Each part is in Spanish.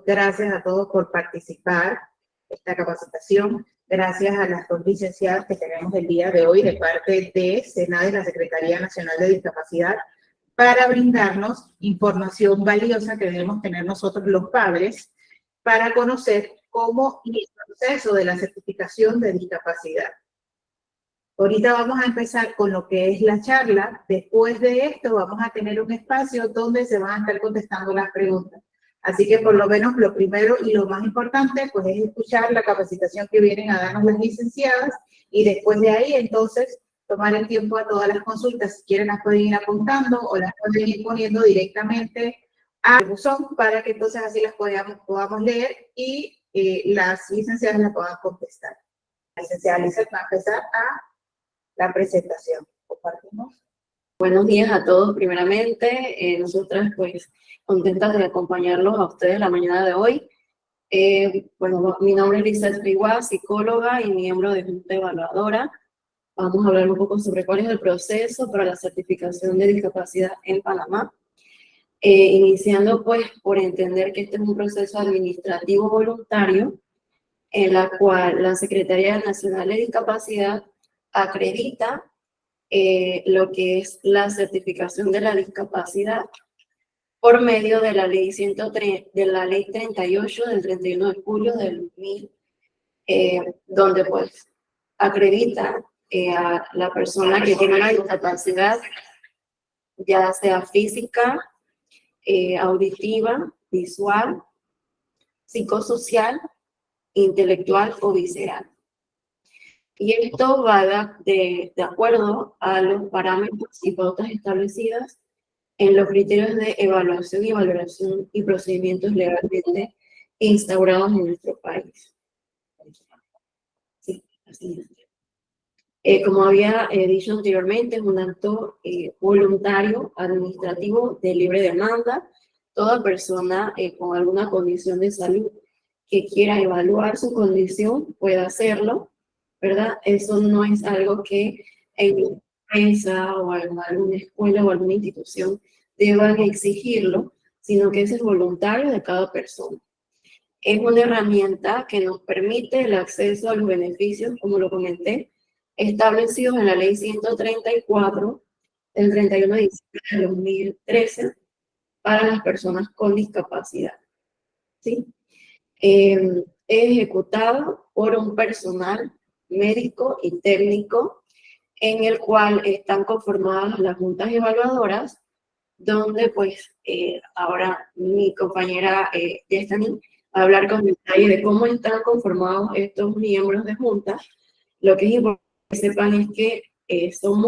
Gracias a todos por participar en esta capacitación. Gracias a las dos licenciadas que tenemos el día de hoy de parte de SENADE, la Secretaría Nacional de Discapacidad, para brindarnos información valiosa que debemos tener nosotros los padres para conocer cómo es el proceso de la certificación de discapacidad. Ahorita vamos a empezar con lo que es la charla. Después de esto vamos a tener un espacio donde se van a estar contestando las preguntas. Así que por lo menos lo primero y lo más importante pues es escuchar la capacitación que vienen a darnos las licenciadas y después de ahí entonces tomar el tiempo a todas las consultas. Si quieren las pueden ir apuntando o las pueden ir poniendo directamente al buzón para que entonces así las podamos leer y las licenciadas las puedan contestar. La licenciada Lizeth va a empezar a la presentación. Compartimos. Buenos días a todos, primeramente. Nosotras, pues, contentas de acompañarlos a ustedes la mañana de hoy. Bueno, mi nombre es Lizeth Riguá, psicóloga y miembro de Junta Evaluadora. Vamos a hablar un poco sobre cuál es el proceso para la certificación de discapacidad en Panamá. Iniciando, pues, por entender que este es un proceso administrativo voluntario en la cual la Secretaría Nacional de Discapacidad acredita lo que es la certificación de la discapacidad por medio de la ley 103, de la ley 38 del 31 de julio del 2000, donde pues acredita a la persona que tiene una discapacidad, ya sea física, auditiva, visual, psicosocial, intelectual o visceral. Y esto va de acuerdo a los parámetros y pautas establecidas en los criterios de evaluación y valoración y procedimientos legalmente instaurados en nuestro país. Sí, así es. Como había dicho anteriormente, es un acto voluntario, administrativo, de libre demanda. Toda persona con alguna condición de salud que quiera evaluar su condición puede hacerlo, ¿verdad? Eso no es algo que en una empresa o en alguna escuela o alguna institución deban exigirlo, sino que es voluntario de cada persona. Es una herramienta que nos permite el acceso a los beneficios, como lo comenté, establecidos en la Ley 134 del 31 de diciembre de 2013 para las personas con discapacidad. ¿Sí? Es ejecutado por un personal médico y técnico en el cual están conformadas las juntas evaluadoras, donde pues ahora mi compañera Destiny va a hablar con detalle de cómo están conformados estos miembros de junta. Lo que es importante que sepan es que estos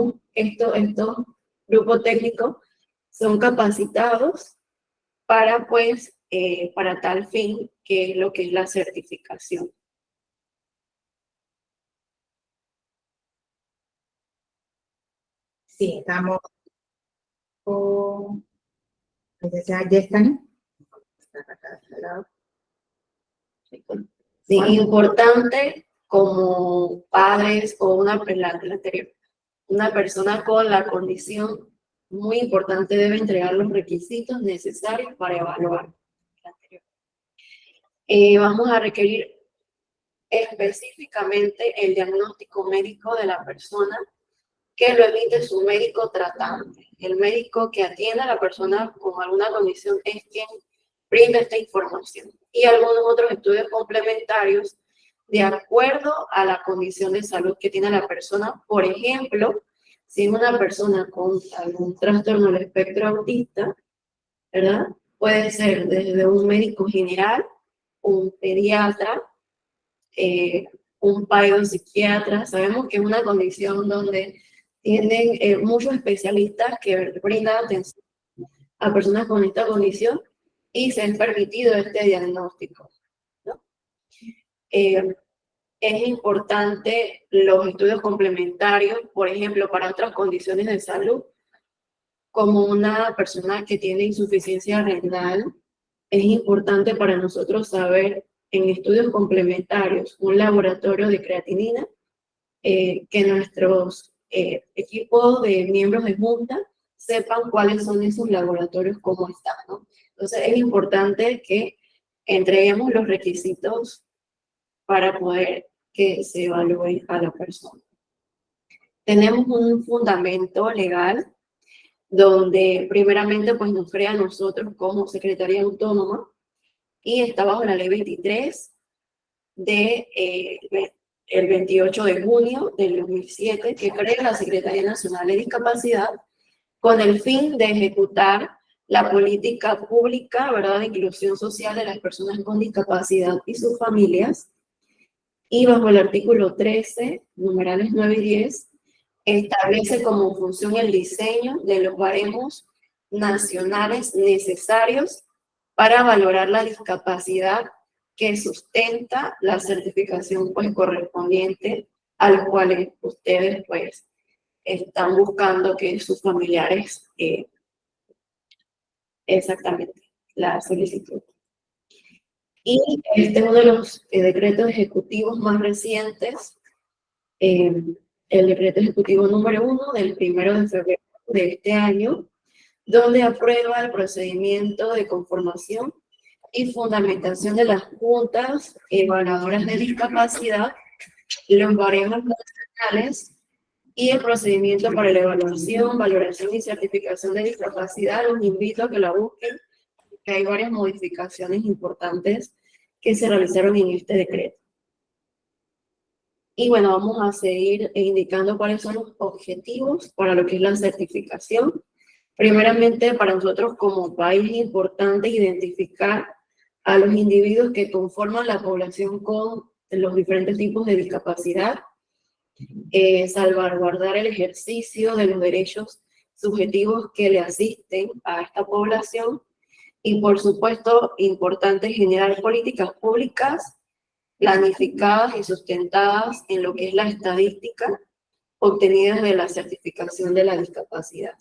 grupos técnicos son capacitados para pues para tal fin que es lo que es la certificación. Sí, estamos con la licenciada Destiny. Sí, importante como padres o una persona con la condición muy importante debe entregar los requisitos necesarios para evaluar. Vamos a requerir específicamente el diagnóstico médico de la persona, que lo emite su médico tratante. El médico que atiende a la persona con alguna condición es quien brinda esta información. Y algunos otros estudios complementarios de acuerdo a la condición de salud que tiene la persona. Por ejemplo, si es una persona con algún trastorno del espectro autista, ¿verdad? Puede ser desde un médico general, un pediatra, un psiquiatra. Sabemos que es una condición donde tienen muchos especialistas que brindan atención a personas con esta condición y se han permitido este diagnóstico, ¿no? Es importante los estudios complementarios, por ejemplo, para otras condiciones de salud, como una persona que tiene insuficiencia renal. Es importante para nosotros saber en estudios complementarios un laboratorio de creatinina, que nuestros equipos de miembros de junta sepan cuáles son esos laboratorios, cómo están, ¿no? Entonces es importante que entreguemos los requisitos para poder que se evalúe a la persona. Tenemos un fundamento legal donde primeramente pues nos crea a nosotros como Secretaría Autónoma y está bajo la ley 23 el 28 de junio del 2007, que crea la Secretaría Nacional de Discapacidad con el fin de ejecutar la política pública, ¿verdad?, de inclusión social de las personas con discapacidad y sus familias. Y bajo el artículo 13, numerales 9 y 10, establece como función el diseño de los baremos nacionales necesarios para valorar la discapacidad que sustenta la certificación pues correspondiente a los cuales ustedes pues están buscando que sus familiares exactamente la solicitud. Y este es uno de los decretos ejecutivos más recientes, el decreto ejecutivo número 1 del 1 de febrero de este año, donde aprueba el procedimiento de conformación y fundamentación de las juntas evaluadoras de discapacidad, los baremos nacionales y el procedimiento para la evaluación, valoración y certificación de discapacidad. Los invito a que la busquen, que hay varias modificaciones importantes que se realizaron en este decreto. Y bueno, vamos a seguir indicando cuáles son los objetivos para lo que es la certificación. Primeramente, para nosotros como país es importante identificar a los individuos que conforman la población con los diferentes tipos de discapacidad, salvaguardar el ejercicio de los derechos subjetivos que le asisten a esta población y, por supuesto, importante generar políticas públicas planificadas y sustentadas en lo que es la estadística obtenida de la certificación de la discapacidad.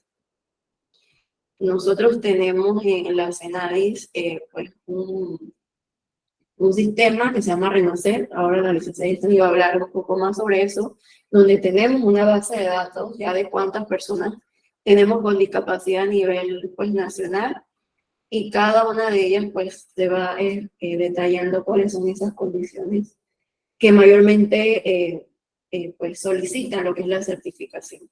Nosotros tenemos en la CENADIS pues un sistema que se llama Renacer. Ahora la licenciada iba a hablar un poco más sobre eso, donde tenemos una base de datos ya de cuántas personas tenemos con discapacidad a nivel pues nacional, y cada una de ellas pues se va detallando cuáles son esas condiciones que mayormente pues solicitan lo que es la certificación.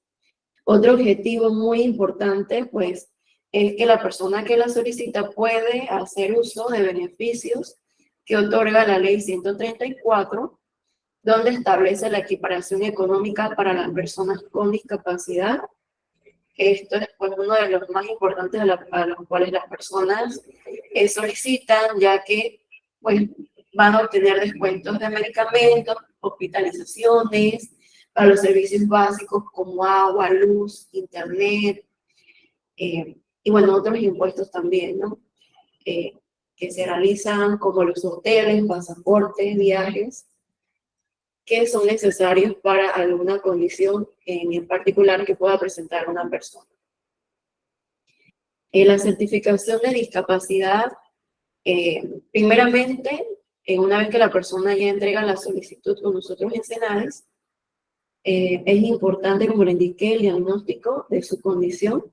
Otro objetivo muy importante pues es que la persona que la solicita puede hacer uso de beneficios que otorga la ley 134, donde establece la equiparación económica para las personas con discapacidad. Esto es pues, uno de los más importantes a los cuales las personas solicitan, ya que pues, van a obtener descuentos de medicamentos, hospitalizaciones, para los servicios básicos como agua, luz, internet, y bueno, otros impuestos también, ¿no? Que se realizan como los hoteles, pasaportes, viajes, que son necesarios para alguna condición en particular que pueda presentar una persona. La certificación de discapacidad, primeramente, una vez que la persona ya entrega la solicitud con nosotros en CENADIS, es importante, como le indiqué, el diagnóstico de su condición.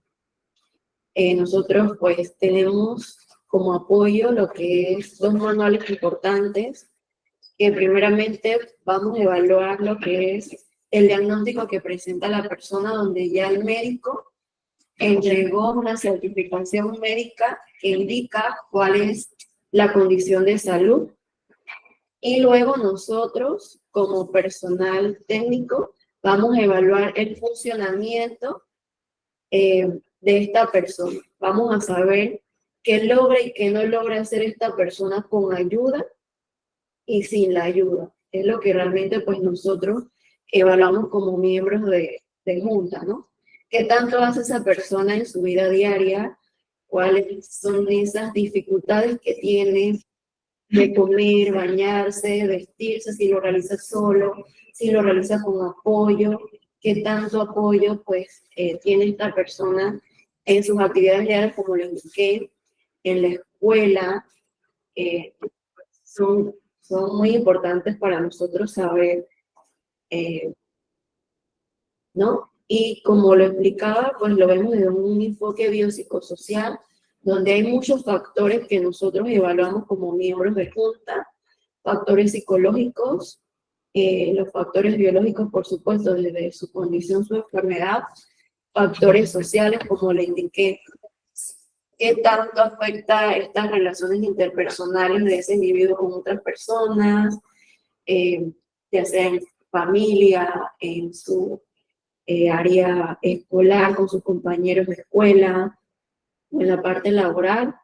Nosotros pues tenemos como apoyo lo que es 2 manuales importantes, que primeramente vamos a evaluar lo que es el diagnóstico que presenta la persona, donde ya el médico entregó una certificación médica que indica cuál es la condición de salud, y luego nosotros como personal técnico vamos a evaluar el funcionamiento de esta persona. Vamos a saber qué logra y qué no logra hacer esta persona con ayuda y sin la ayuda. Es lo que realmente pues nosotros evaluamos como miembros de junta, ¿no? ¿Qué tanto hace esa persona en su vida diaria? ¿Cuáles son esas dificultades que tiene de comer, bañarse, vestirse, si lo realiza solo, si lo realiza con apoyo? ¿Qué tanto apoyo pues tiene esta persona en sus actividades diarias, como les indiqué, en la escuela? Son muy importantes para nosotros saber, ¿no? Y como lo explicaba, pues lo vemos desde un enfoque biopsicosocial, donde hay muchos factores que nosotros evaluamos como miembros de junta, factores psicológicos, los factores biológicos, por supuesto, desde su condición, su enfermedad, factores sociales, como le indiqué, qué tanto afecta estas relaciones interpersonales de ese individuo con otras personas, ya sea en familia, en su área escolar, con sus compañeros de escuela, o en la parte laboral,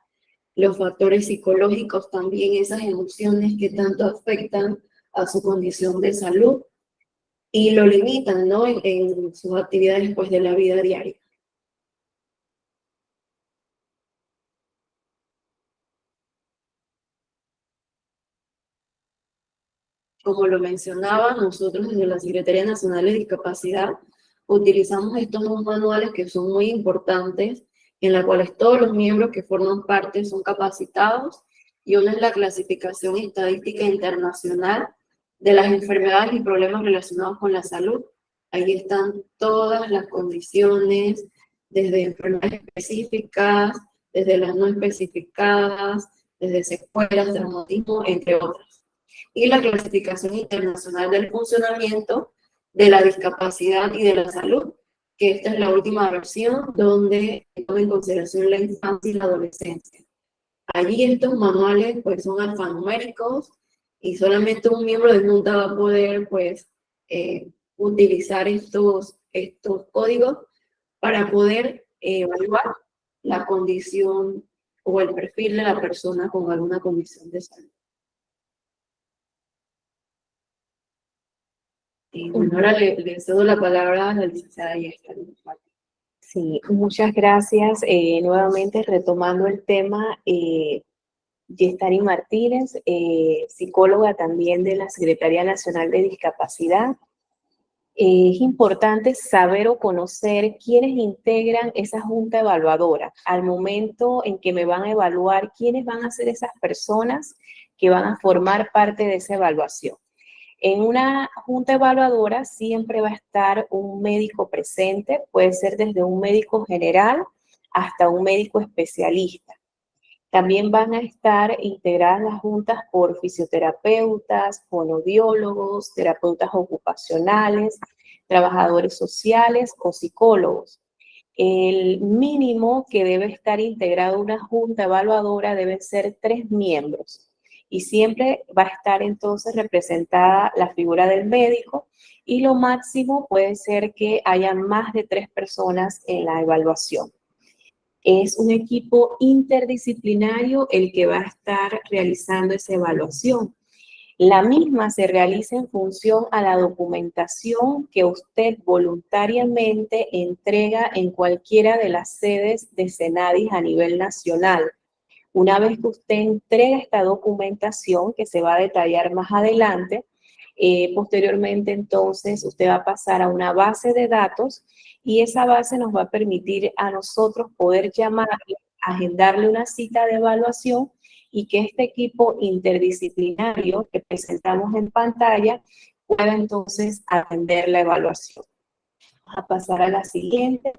los factores psicológicos también, esas emociones que tanto afectan a su condición de salud y lo limitan, ¿no? En sus actividades pues, de la vida diaria. Como lo mencionaba, nosotros desde la Secretaría Nacional de Discapacidad utilizamos estos dos manuales que son muy importantes, en los cuales todos los miembros que forman parte son capacitados, y uno es la clasificación estadística internacional de las enfermedades y problemas relacionados con la salud. Ahí están todas las condiciones, desde enfermedades específicas, desde las no especificadas, desde secuelas, traumatismo, entre otras. Y la clasificación internacional del funcionamiento de la discapacidad y de la salud, que esta es la última versión donde toma en consideración la infancia y la adolescencia. Allí estos manuales pues son alfanuméricos y solamente un miembro de junta va a poder pues utilizar estos códigos para poder evaluar la condición o el perfil de la persona con alguna condición de salud. Y bueno, ahora le cedo la palabra a la licenciada Yescalin. Sí, muchas gracias. Nuevamente retomando el tema, Yescalin Martínez, psicóloga también de la Secretaría Nacional de Discapacidad. Es importante saber o conocer quiénes integran esa junta evaluadora. Al momento en que me van a evaluar, quiénes van a ser esas personas que van a formar parte de esa evaluación. En una junta evaluadora siempre va a estar un médico presente, puede ser desde un médico general hasta un médico especialista. También van a estar integradas las juntas por fisioterapeutas, fonoaudiólogos, terapeutas ocupacionales, trabajadores sociales o psicólogos. El mínimo que debe estar integrado una junta evaluadora deben ser 3 miembros. Y siempre va a estar entonces representada la figura del médico, y lo máximo puede ser que haya más de 3 personas en la evaluación. Es un equipo interdisciplinario el que va a estar realizando esa evaluación. La misma se realiza en función a la documentación que usted voluntariamente entrega en cualquiera de las sedes de Senadis a nivel nacional. Una vez que usted entrega esta documentación, que se va a detallar más adelante, posteriormente entonces usted va a pasar a una base de datos, y esa base nos va a permitir a nosotros poder llamarle, agendarle una cita de evaluación, y que este equipo interdisciplinario que presentamos en pantalla pueda entonces atender la evaluación. Vamos a pasar a la siguiente.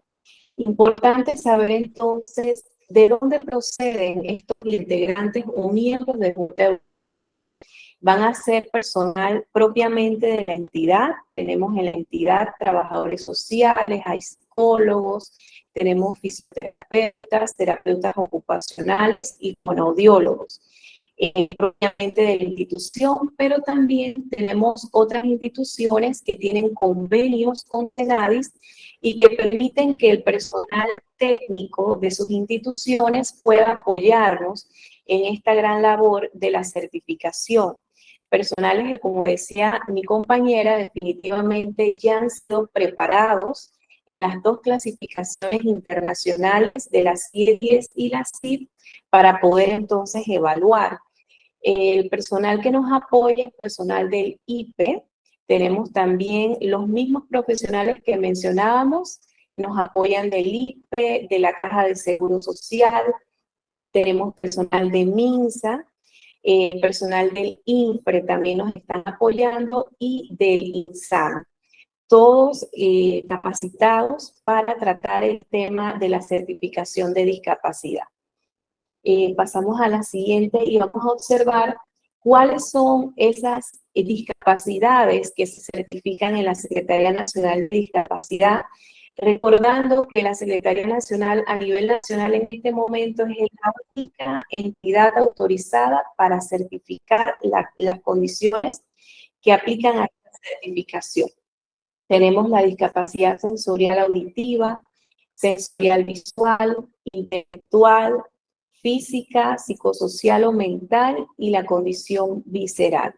Importante saber entonces de dónde proceden estos integrantes o miembros de junta. Van a ser personal propiamente de la entidad. Tenemos en la entidad trabajadores sociales, hay psicólogos, tenemos fisioterapeutas, terapeutas ocupacionales y fonoaudiólogos, propiamente de la institución, pero también tenemos otras instituciones que tienen convenios con Senadis y que permiten que el personal técnico de sus instituciones pueda apoyarnos en esta gran labor de la certificación. Personales que, como decía mi compañera, definitivamente ya han sido preparados en las 2 clasificaciones internacionales de la CIE-10 y la CID para poder entonces evaluar. El personal que nos apoya es personal del IPE. Tenemos también los mismos profesionales que mencionábamos, nos apoyan del IPE, de la Caja de Seguro Social, tenemos personal de MINSA, personal del INFRE también nos están apoyando, y del INSAN. Todos capacitados para tratar el tema de la certificación de discapacidad. pasamos a la siguiente y vamos a observar cuáles son esas discapacidades que se certifican en la Secretaría Nacional de Discapacidad, recordando que la Secretaría Nacional a nivel nacional en este momento es la única entidad autorizada para certificar las condiciones que aplican a esta certificación. Tenemos la discapacidad sensorial auditiva, sensorial visual, intelectual, física, psicosocial o mental y la condición visceral.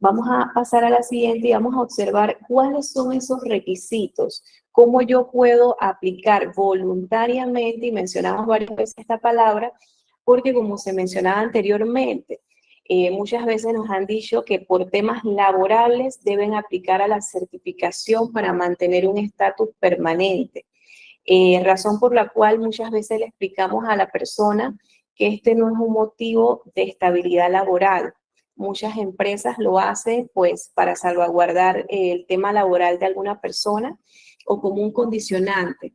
Vamos a pasar a la siguiente y vamos a observar cuáles son esos requisitos, cómo yo puedo aplicar voluntariamente, y mencionamos varias veces esta palabra, porque como se mencionaba anteriormente, muchas veces nos han dicho que por temas laborables deben aplicar a la certificación para mantener un estatus permanente. Razón por la cual muchas veces le explicamos a la persona que este no es un motivo de estabilidad laboral. Muchas empresas lo hacen pues para salvaguardar el tema laboral de alguna persona o como un condicionante.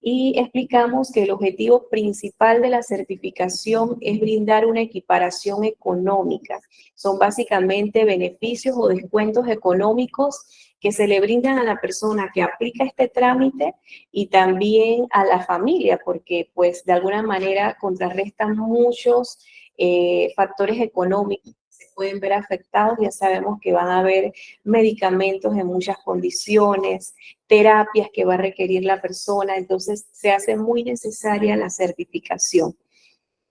Y explicamos que el objetivo principal de la certificación es brindar una equiparación económica. Son básicamente beneficios o descuentos económicos que se le brindan a la persona que aplica este trámite y también a la familia, porque pues de alguna manera contrarrestan muchos factores económicos que se pueden ver afectados. Ya sabemos que van a haber medicamentos en muchas condiciones, terapias que va a requerir la persona, entonces se hace muy necesaria la certificación.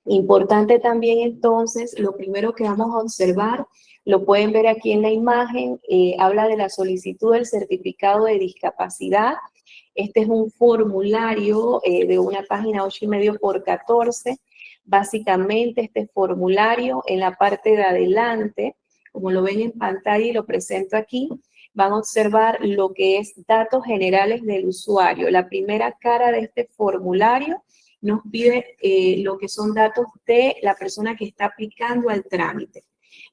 Importante también entonces, lo primero que vamos a observar, lo pueden ver aquí en la imagen, habla de la solicitud del certificado de discapacidad. Este es un formulario de una página 8,5 por 14. Básicamente este formulario en la parte de adelante, como lo ven en pantalla y lo presento aquí, van a observar lo que es datos generales del usuario. La primera cara de este formulario nos pide lo que son datos de la persona que está aplicando al trámite.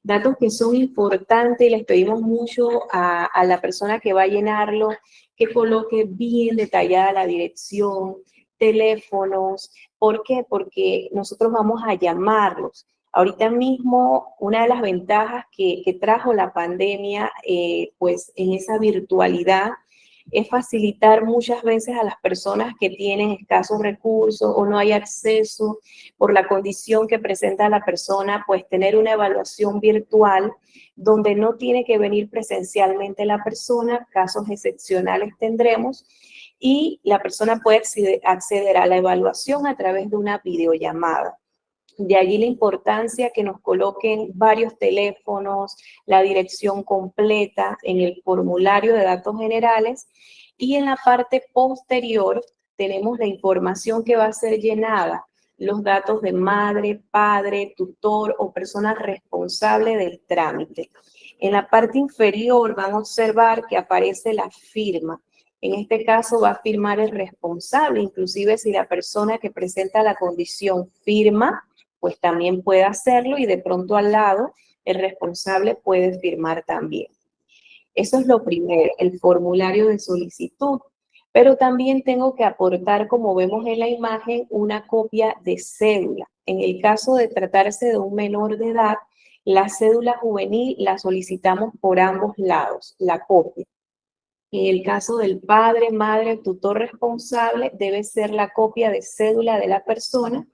Datos que son importantes y les pedimos mucho a la persona que va a llenarlo que coloque bien detallada la dirección, teléfonos. ¿Por qué? Porque nosotros vamos a llamarlos. Ahorita mismo, una de las ventajas que trajo la pandemia, pues en esa virtualidad, es facilitar muchas veces a las personas que tienen escasos recursos o no hay acceso por la condición que presenta la persona, pues tener una evaluación virtual donde no tiene que venir presencialmente la persona, casos excepcionales tendremos, y la persona puede acceder a la evaluación a través de una videollamada. De allí la importancia que nos coloquen varios teléfonos, la dirección completa en el formulario de datos generales, y en la parte posterior tenemos la información que va a ser llenada, los datos de madre, padre, tutor o persona responsable del trámite. En la parte inferior van a observar que aparece la firma. En este caso va a firmar el responsable, inclusive si la persona que presenta la condición firma, pues también puede hacerlo, y de pronto al lado el responsable puede firmar también. Eso es lo primero, el formulario de solicitud. Pero también tengo que aportar, como vemos en la imagen, una copia de cédula. En el caso de tratarse de un menor de edad, la cédula juvenil la solicitamos por ambos lados, la copia. En el caso del padre, madre, tutor responsable, debe ser la copia de cédula de la persona.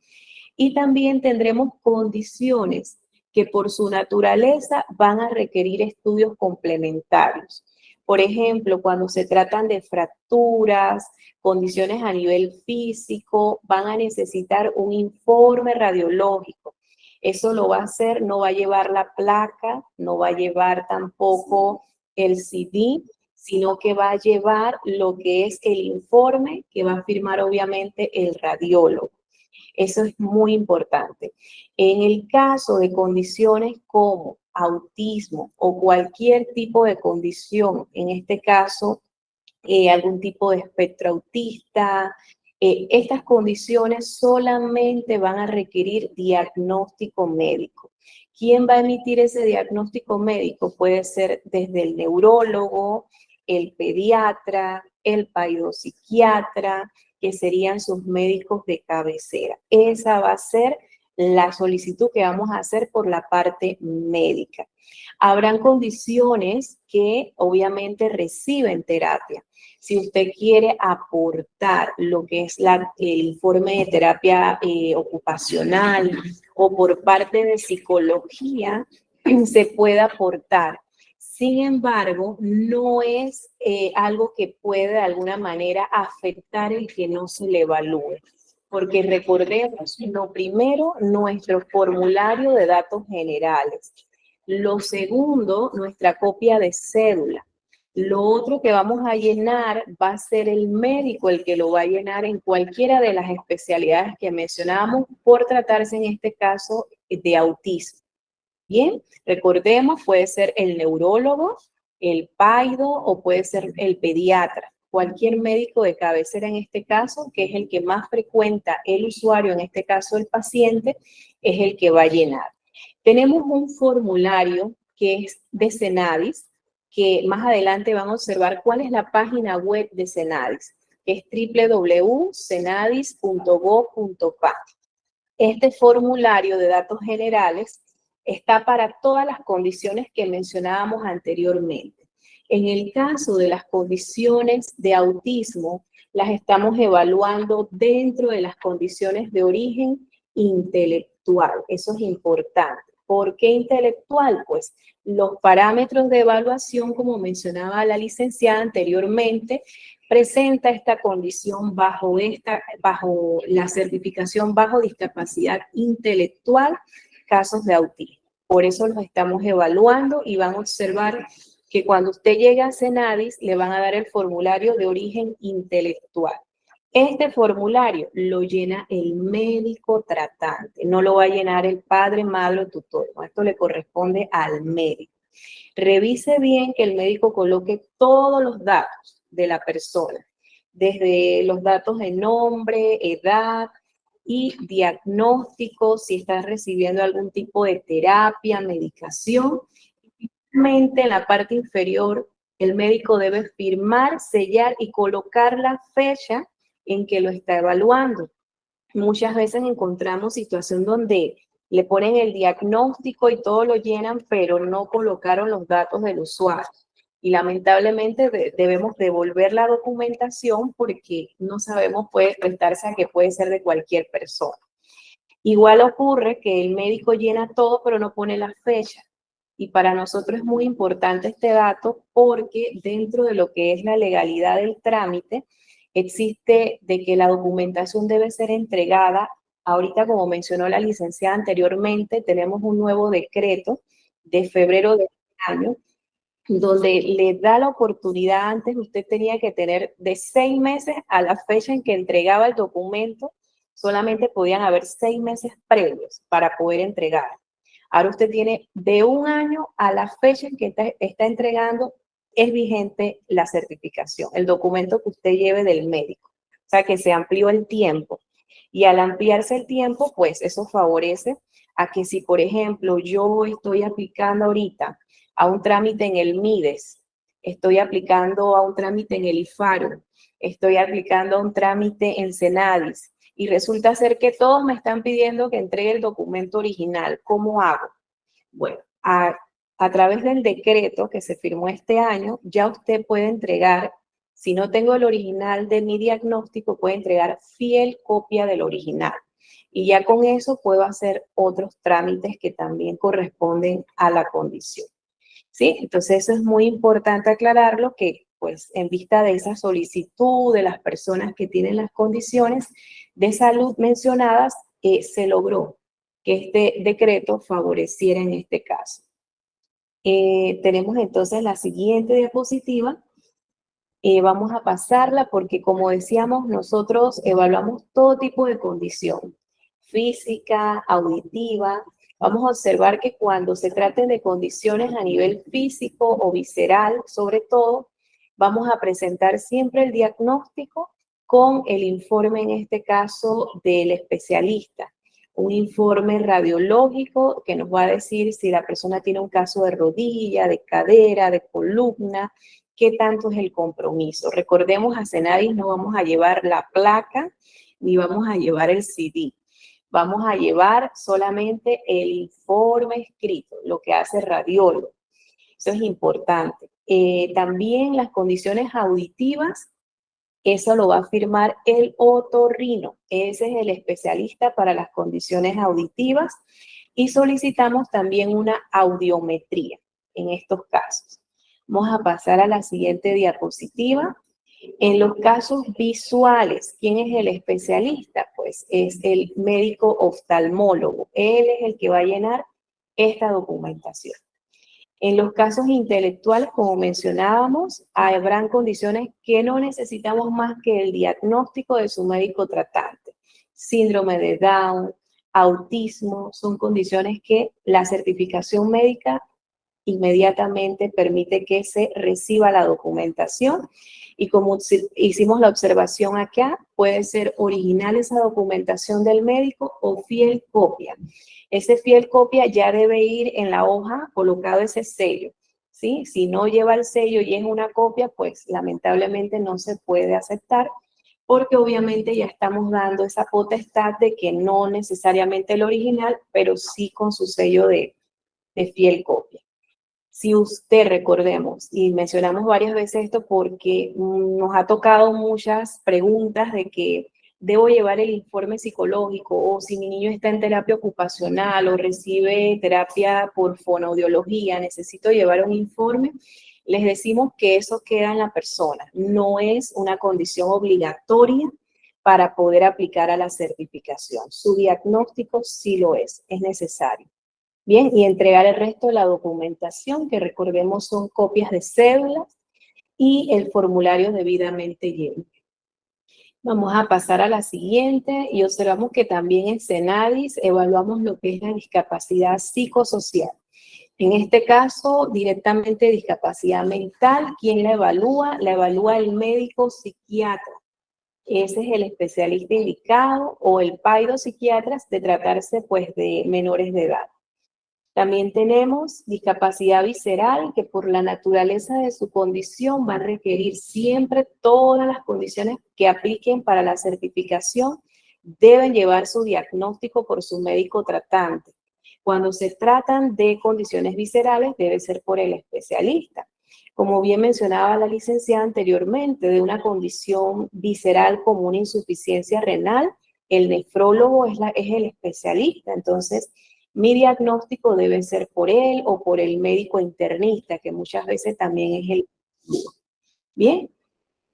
Y también tendremos condiciones que por su naturaleza van a requerir estudios complementarios. Por ejemplo, cuando se tratan de fracturas, condiciones a nivel físico, van a necesitar un informe radiológico. Eso lo va a hacer, no va a llevar la placa, no va a llevar tampoco el CD, sino que va a llevar lo que es el informe que va a firmar obviamente el radiólogo. Eso es muy importante. En el caso de condiciones como autismo o cualquier tipo de condición, en este caso algún tipo de espectro autista, estas condiciones solamente van a requerir diagnóstico médico. ¿Quién va a emitir ese diagnóstico médico? Puede ser desde el neurólogo, el pediatra, el psiquiatra, que serían sus médicos de cabecera. Esa va a ser la solicitud que vamos a hacer por la parte médica. Habrán condiciones que obviamente reciben terapia. Si usted quiere aportar lo que es el informe de terapia ocupacional o por parte de psicología, se puede aportar. Sin embargo, no es algo que puede de alguna manera afectar el que no se le evalúe. Porque recordemos, lo primero, nuestro formulario de datos generales. Lo segundo, nuestra copia de cédula. Lo otro que vamos a llenar va a ser el médico el que lo va a llenar en cualquiera de las especialidades que mencionamos por tratarse en este caso de autismo. Bien, recordemos, puede ser el neurólogo, el paido o puede ser el pediatra. Cualquier médico de cabecera en este caso, que es el que más frecuenta el usuario, en este caso el paciente, es el que va a llenar. Tenemos un formulario que es de Senadis, que más adelante van a observar cuál es la página web de Senadis, que es www.senadis.gov.pa. Este formulario de datos generales está para todas las condiciones que mencionábamos anteriormente. En el caso de las condiciones de autismo, las estamos evaluando dentro de las condiciones de origen intelectual. Eso es importante. ¿Por qué intelectual? Pues los parámetros de evaluación, como mencionaba la licenciada anteriormente, presenta esta condición bajo la certificación bajo discapacidad intelectual, casos de autismo. Por eso los estamos evaluando y van a observar que cuando usted llegue a Senadis le van a dar el formulario de origen intelectual. Este formulario lo llena el médico tratante, no lo va a llenar el padre, madre o tutor. Esto le corresponde al médico. Revise bien que el médico coloque todos los datos de la persona, desde los datos de nombre, edad y diagnóstico, si está recibiendo algún tipo de terapia, medicación. Finalmente, en la parte inferior, el médico debe firmar, sellar y colocar la fecha en que lo está evaluando. Muchas veces encontramos situación donde le ponen el diagnóstico y todo lo llenan, pero no colocaron los datos del usuario. Y lamentablemente debemos devolver la documentación porque no sabemos, puede prestarse a que puede ser de cualquier persona. Igual ocurre que el médico llena todo, pero no pone la fecha. Y para nosotros es muy importante este dato porque dentro de lo que es la legalidad del trámite, existe de que la documentación debe ser entregada. Ahorita, como mencionó la licenciada anteriormente, tenemos un nuevo decreto de febrero de este año, donde le da la oportunidad. Antes usted tenía que tener de 6 meses a la fecha en que entregaba el documento, solamente podían haber 6 meses previos para poder entregar. Ahora usted tiene de 1 año a la fecha en que está entregando, es vigente la certificación, el documento que usted lleve del médico. O sea que se amplió el tiempo. Y al ampliarse el tiempo, pues eso favorece a que si, por ejemplo, yo estoy aplicando ahorita a un trámite en el MIDES, estoy aplicando a un trámite en el IFARO, estoy aplicando a un trámite en Senadis, y resulta ser que todos me están pidiendo que entregue el documento original. ¿Cómo hago? Bueno, a través del decreto que se firmó este año, ya usted puede entregar, si no tengo el original de mi diagnóstico, puede entregar fiel copia del original. Y ya con eso puedo hacer otros trámites que también corresponden a la condición. ¿Sí? Entonces eso es muy importante aclararlo, que pues en vista de esa solicitud de las personas que tienen las condiciones de salud mencionadas, se logró que este decreto favoreciera en este caso. Tenemos entonces la siguiente diapositiva. Vamos a pasarla porque, como decíamos, nosotros evaluamos todo tipo de condición, física, auditiva. Vamos a observar que cuando se traten de condiciones a nivel físico o visceral, sobre todo, vamos a presentar siempre el diagnóstico con el informe, en este caso, del especialista. Un informe radiológico que nos va a decir si la persona tiene un caso de rodilla, de cadera, de columna, qué tanto es el compromiso. Recordemos, a Cenadis no vamos a llevar la placa ni vamos a llevar el CD. Vamos a llevar solamente el informe escrito, lo que hace el radiólogo. Eso es importante. También las condiciones auditivas, eso lo va a firmar el otorrino. Ese es el especialista para las condiciones auditivas. Y solicitamos también una audiometría en estos casos. Vamos a pasar a la siguiente diapositiva. En los casos visuales, ¿quién es el especialista? Pues es el médico oftalmólogo. Él es el que va a llenar esta documentación. En los casos intelectuales, como mencionábamos, habrán condiciones que no necesitamos más que el diagnóstico de su médico tratante. Síndrome de Down, autismo, son condiciones que la certificación médica inmediatamente permite que se reciba la documentación. Y como hicimos la observación acá, puede ser original esa documentación del médico o fiel copia. Ese fiel copia ya debe ir en la hoja colocado ese sello, ¿sí? Si no lleva el sello y es una copia, pues lamentablemente no se puede aceptar, porque obviamente ya estamos dando esa potestad de que no necesariamente el original, pero sí con su sello de fiel copia. Si usted, recordemos, y mencionamos varias veces esto porque nos ha tocado muchas preguntas de que debo llevar el informe psicológico, o si mi niño está en terapia ocupacional o recibe terapia por fonoaudiología, necesito llevar un informe, les decimos que eso queda en la persona, no es una condición obligatoria para poder aplicar a la certificación. Su diagnóstico sí lo es necesario. Bien, y entregar el resto de la documentación, que recordemos son copias de cédulas y el formulario debidamente lleno. Vamos a pasar a la siguiente y observamos que también en Cenadis evaluamos lo que es la discapacidad psicosocial. En este caso, directamente discapacidad mental. ¿Quién la evalúa? La evalúa el médico psiquiatra. Ese es el especialista indicado, o el psiquiatra de tratarse pues de menores de edad. También tenemos discapacidad visceral, que por la naturaleza de su condición va a requerir siempre todas las condiciones que apliquen para la certificación, deben llevar su diagnóstico por su médico tratante. Cuando se tratan de condiciones viscerales, debe ser por el especialista. Como bien mencionaba la licenciada anteriormente, de una condición visceral como una insuficiencia renal, el nefrólogo es el especialista. Entonces, mi diagnóstico debe ser por él o por el médico internista, que muchas veces también es el... Bien,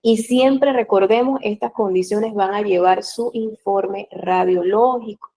y siempre recordemos, estas condiciones van a llevar su informe radiológico.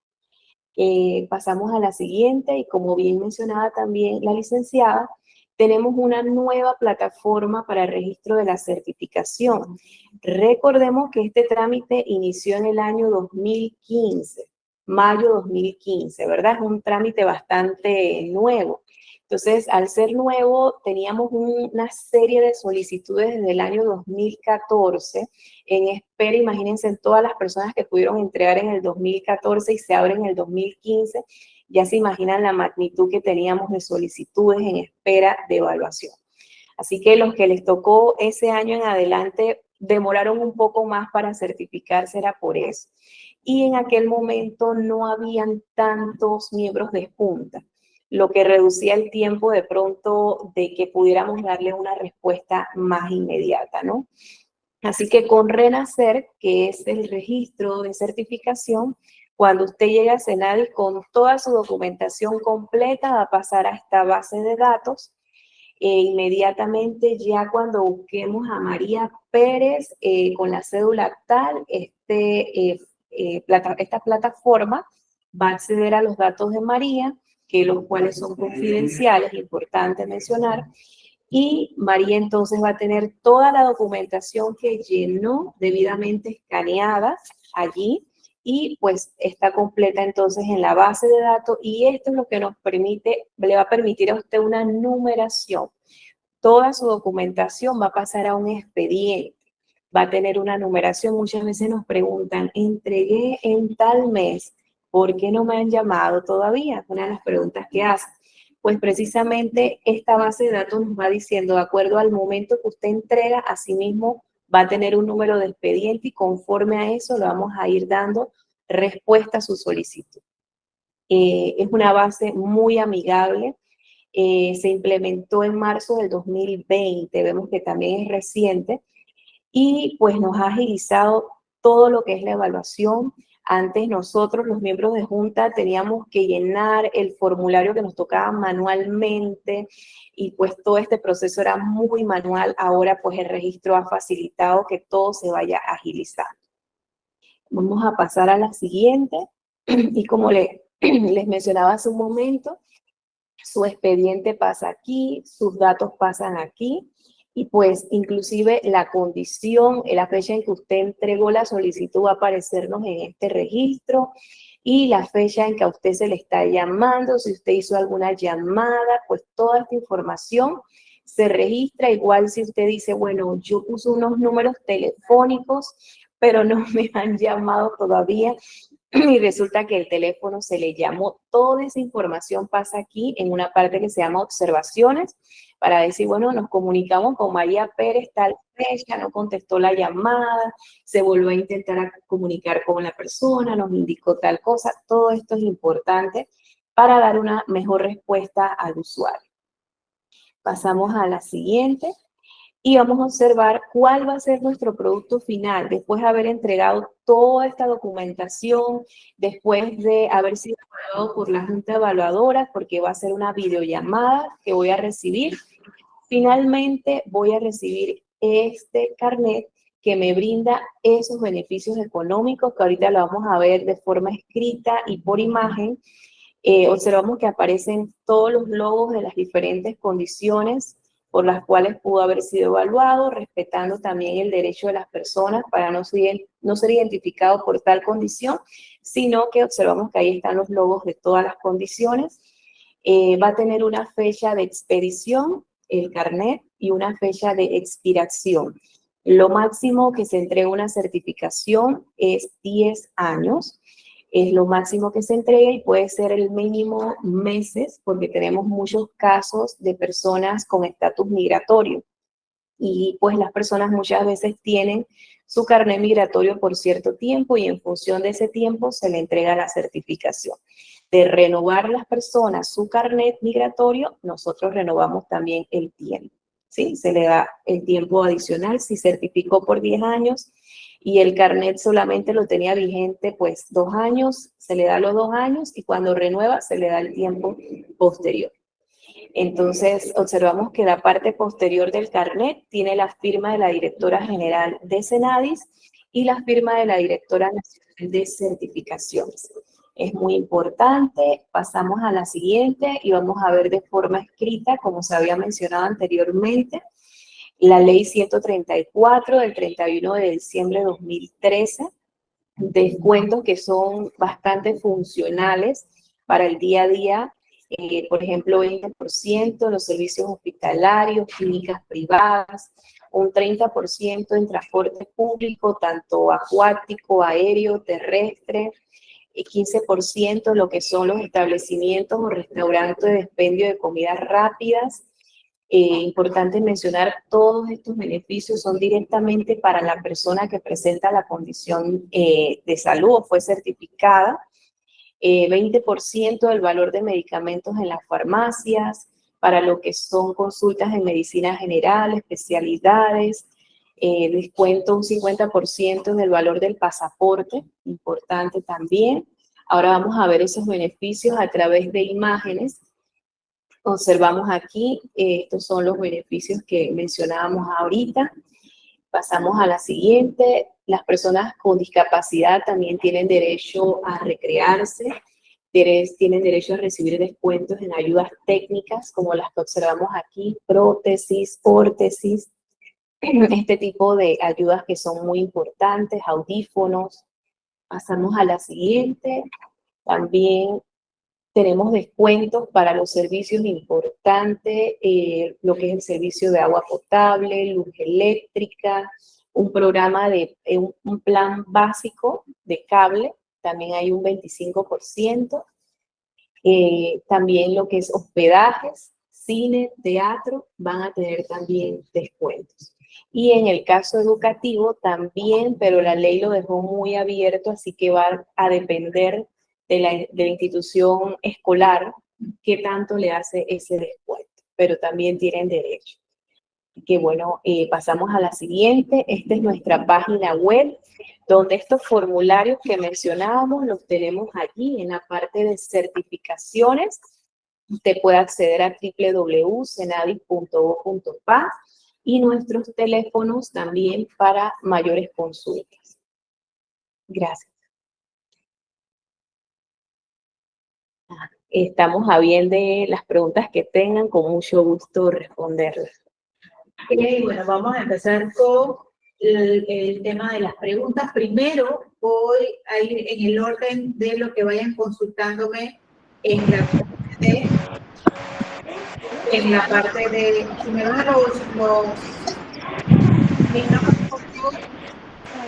Pasamos a la siguiente, y como bien mencionaba también la licenciada, tenemos una nueva plataforma para el registro de la certificación. Recordemos que este trámite inició en el año 2015. Mayo 2015, ¿verdad? Es un trámite bastante nuevo. Entonces, al ser nuevo, teníamos una serie de solicitudes desde el año 2014 en espera. Imagínense en todas las personas que pudieron entregar en el 2014 y se abren en el 2015. Ya se imaginan la magnitud que teníamos de solicitudes en espera de evaluación. Así que los que les tocó ese año en adelante demoraron un poco más para certificarse, era por eso. Y en aquel momento no habían tantos miembros de junta, lo que reducía el tiempo de pronto de que pudiéramos darle una respuesta más inmediata, ¿no? Así que con Renacer, que es el registro de certificación, cuando usted llega a Cenadis con toda su documentación completa, va a pasar a esta base de datos. Inmediatamente, ya cuando busquemos a María Pérez con la cédula tal, esta plataforma va a acceder a los datos de María, que los cuales son confidenciales, importante mencionar, y María entonces va a tener toda la documentación que llenó debidamente escaneada allí, y pues está completa entonces en la base de datos, y esto es lo que nos permite, le va a permitir a usted una numeración. Toda su documentación va a pasar a un expediente, va a tener una numeración. Muchas veces nos preguntan, entregué en tal mes, ¿por qué no me han llamado todavía? Una de las preguntas que hacen. pues precisamente esta base de datos nos va diciendo, de acuerdo al momento que usted entrega, asimismo va a tener un número de expediente y conforme a eso le vamos a ir dando respuesta a su solicitud. Es una base muy amigable. Se implementó en marzo del 2020, vemos que también es reciente, y pues nos ha agilizado todo lo que es la evaluación. Antes nosotros, los miembros de junta, teníamos que llenar el formulario que nos tocaba manualmente y pues todo este proceso era muy manual. Ahora pues el registro ha facilitado que todo se vaya agilizando. Vamos a pasar a la siguiente y como les mencionaba hace un momento, su expediente pasa aquí, sus datos pasan aquí y pues inclusive la condición, la fecha en que usted entregó la solicitud va a aparecernos en este registro y la fecha en que a usted se le está llamando, si usted hizo alguna llamada, pues toda esta información se registra. Igual si usted dice, bueno, yo puse unos números telefónicos, pero no me han llamado todavía, y resulta que el teléfono se le llamó. Toda esa información pasa aquí en una parte que se llama observaciones para decir, bueno, nos comunicamos con María Pérez tal fecha, no contestó la llamada, se volvió a intentar comunicar con la persona, nos indicó tal cosa. Todo esto es importante para dar una mejor respuesta al usuario. Pasamos a la siguiente. Y vamos a observar cuál va a ser nuestro producto final después de haber entregado toda esta documentación, después de haber sido evaluado por la junta evaluadora, porque va a ser una videollamada que voy a recibir. Finalmente voy a recibir este carnet que me brinda esos beneficios económicos que ahorita lo vamos a ver de forma escrita y por imagen. Observamos que aparecen todos los logos de las diferentes condiciones por las cuales pudo haber sido evaluado, respetando también el derecho de las personas para no ser identificado por tal condición, sino que observamos que ahí están los logos de todas las condiciones. Va a tener una fecha de expedición, el carnet, y una fecha de expiración. Lo máximo que se entrega una certificación es 10 años. Es lo máximo que se entrega y puede ser el mínimo meses, porque tenemos muchos casos de personas con estatus migratorio. Y pues las personas muchas veces tienen su carnet migratorio por cierto tiempo y en función de ese tiempo se le entrega la certificación. De renovar las personas su carnet migratorio, nosotros renovamos también el tiempo. ¿Sí? Se le da el tiempo adicional. Si certificó por 10 años y el carnet solamente lo tenía vigente pues 2 años, se le da los 2 años y cuando renueva se le da el tiempo posterior. Entonces, observamos que la parte posterior del carnet tiene la firma de la directora general de Senadis y la firma de la directora nacional de certificaciones. Es muy importante. Pasamos a la siguiente y vamos a ver de forma escrita, como se había mencionado anteriormente, la ley 134 del 31 de diciembre de 2013, descuentos que son bastante funcionales para el día a día. Por ejemplo, 20% en los servicios hospitalarios, clínicas privadas, un 30% en transporte público, tanto acuático, aéreo, terrestre, y 15% en lo que son los establecimientos o restaurantes de expendio de comidas rápidas. Importante mencionar, todos estos beneficios son directamente para la persona que presenta la condición de salud o fue certificada. 20% del valor de medicamentos en las farmacias, para lo que son consultas en medicina general, especialidades, descuento un 50% del valor del pasaporte, importante también. Ahora vamos a ver esos beneficios a través de imágenes. Observamos aquí, estos son los beneficios que mencionábamos ahorita. Pasamos a la siguiente. Las personas con discapacidad también tienen derecho a recrearse, tienen derecho a recibir descuentos en ayudas técnicas, como las que observamos aquí, prótesis, órtesis, este tipo de ayudas que son muy importantes, audífonos. Pasamos a la siguiente. También tenemos descuentos para los servicios importantes, lo que es el servicio de agua potable, luz eléctrica, un programa de un plan básico de cable, también hay un 25%. También lo que es hospedajes, cine, teatro, van a tener también descuentos. Y en el caso educativo también, pero la ley lo dejó muy abierto, así que va a depender de la institución escolar qué tanto le hace ese descuento, pero también tienen derecho. Que bueno, pasamos a la siguiente. Esta es nuestra página web, donde estos formularios que mencionábamos los tenemos allí en la parte de certificaciones. Usted puede acceder a www.cenadis.go.pa y nuestros teléfonos también para mayores consultas. Gracias. Estamos a bien de las preguntas que tengan, con mucho gusto responderlas. Bueno, vamos a empezar con el tema de las preguntas. Primero voy a ir en el orden de lo que vayan consultándome en la parte de si me van los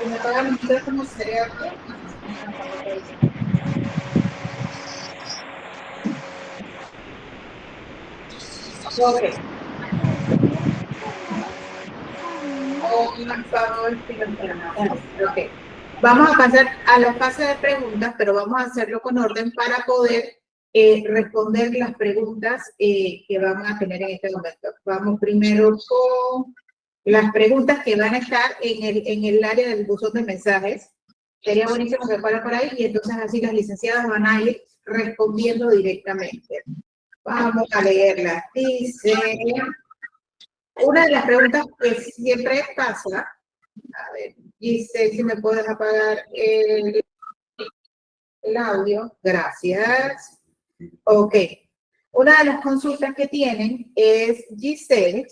me apagan los micrófonos, sería ok. Ok. Vamos a pasar a la fase de preguntas, pero vamos a hacerlo con orden para poder responder las preguntas que van a tener en este momento. Vamos primero con las preguntas que van a estar en el área del buzón de mensajes. Sería buenísimo que fuera por ahí y entonces así las licenciadas van a ir respondiendo directamente. Vamos a leerlas. Dice, una de las preguntas que siempre pasa, a ver, dice si me puedes apagar el audio. Gracias. Ok. Una de las consultas que tienen es Giselle,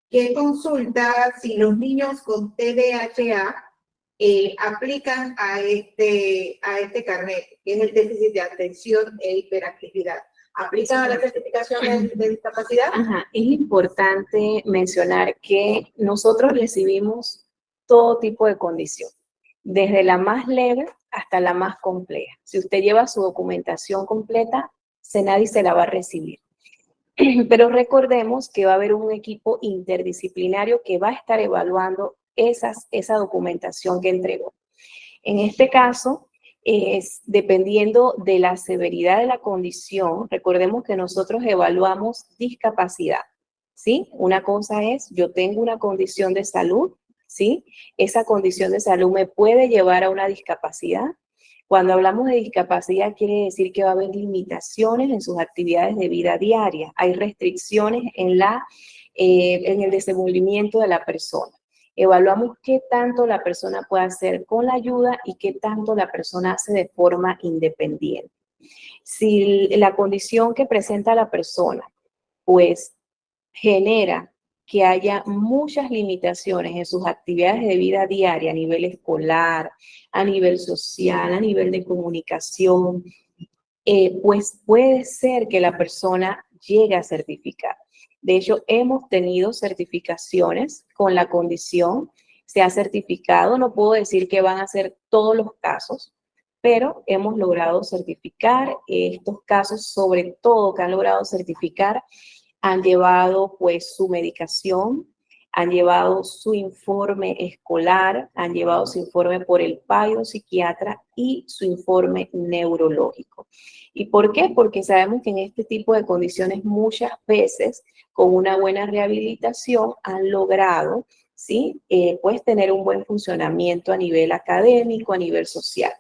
que consulta si los niños con TDAH aplican a este carnet, que es el déficit de atención e hiperactividad. ¿Aplican a la certificación de discapacidad? Ajá. Es importante mencionar que nosotros recibimos todo tipo de condición, desde la más leve hasta la más compleja. Si usted lleva su documentación completa, Cenadis se la va a recibir. Pero recordemos que va a haber un equipo interdisciplinario que va a estar evaluando esa documentación que entregó. En este caso, dependiendo de la severidad de la condición, recordemos que nosotros evaluamos discapacidad, ¿sí? Una cosa es, yo tengo una condición de salud, ¿sí? Esa condición de salud me puede llevar a una discapacidad. Cuando hablamos de discapacidad, quiere decir que va a haber limitaciones en sus actividades de vida diaria. Hay restricciones en el desenvolvimiento de la persona. Evaluamos qué tanto la persona puede hacer con la ayuda y qué tanto la persona hace de forma independiente. Si la condición que presenta la persona, pues, genera que haya muchas limitaciones en sus actividades de vida diaria a nivel escolar, a nivel social, a nivel de comunicación, pues puede ser que la persona llegue a certificar. De hecho, hemos tenido certificaciones con la condición, se ha certificado, no puedo decir que van a ser todos los casos, pero hemos logrado certificar estos casos, sobre todo que han logrado certificar, han llevado pues su medicación, han llevado su informe escolar, han llevado su informe por el psiquiatra y su informe neurológico. ¿Y por qué? Porque sabemos que en este tipo de condiciones muchas veces con una buena rehabilitación han logrado, ¿sí? Pues tener un buen funcionamiento a nivel académico, a nivel social.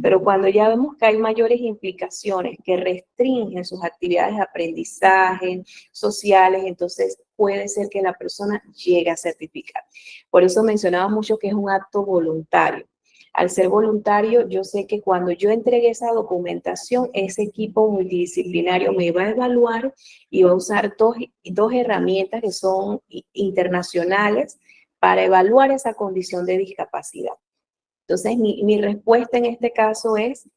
Pero cuando ya vemos que hay mayores implicaciones que restringen sus actividades de aprendizaje, sociales, entonces puede ser que la persona llegue a certificar. Por eso mencionaba mucho que es un acto voluntario. Al ser voluntario, yo sé que cuando yo entregue esa documentación, ese equipo multidisciplinario me va a evaluar y va a usar dos herramientas que son internacionales para evaluar esa condición de discapacidad. Entonces, mi respuesta en este caso es,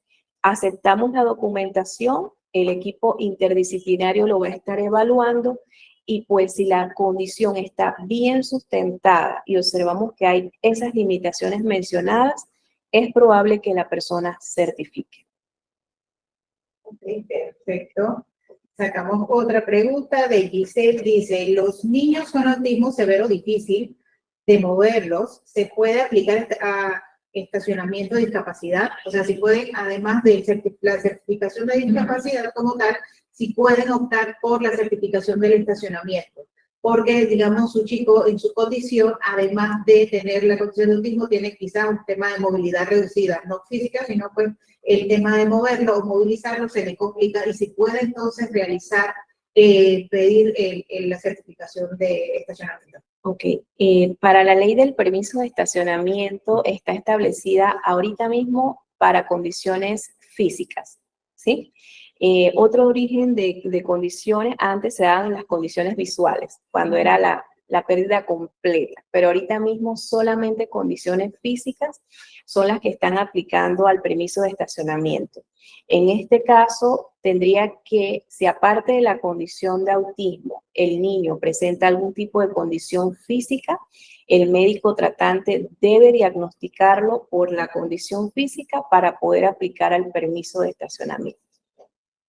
aceptamos la documentación, el equipo interdisciplinario lo va a estar evaluando y pues si la condición está bien sustentada y observamos que hay esas limitaciones mencionadas, es probable que la persona certifique. Ok, perfecto. Sacamos otra pregunta de Giselle. Dice, los niños con autismo severo difícil de moverlos, ¿se puede aplicar a estacionamiento de discapacidad? O sea, si pueden, además de la certificación de discapacidad como tal, si pueden optar por la certificación del estacionamiento. Porque, digamos, su chico en su condición, además de tener la condición de autismo, tiene quizás un tema de movilidad reducida, no física, sino pues el tema de moverlo o movilizarlo se le complica y si puede entonces realizar, pedir la certificación de estacionamiento. Ok, para la ley del permiso de estacionamiento está establecida ahorita mismo para condiciones físicas, ¿sí? Otro origen de condiciones antes se daban las condiciones visuales, cuando era la pérdida completa, pero ahorita mismo solamente condiciones físicas son las que están aplicando al permiso de estacionamiento. En este caso, tendría que, si aparte de la condición de autismo, el niño presenta algún tipo de condición física, el médico tratante debe diagnosticarlo por la condición física para poder aplicar al permiso de estacionamiento.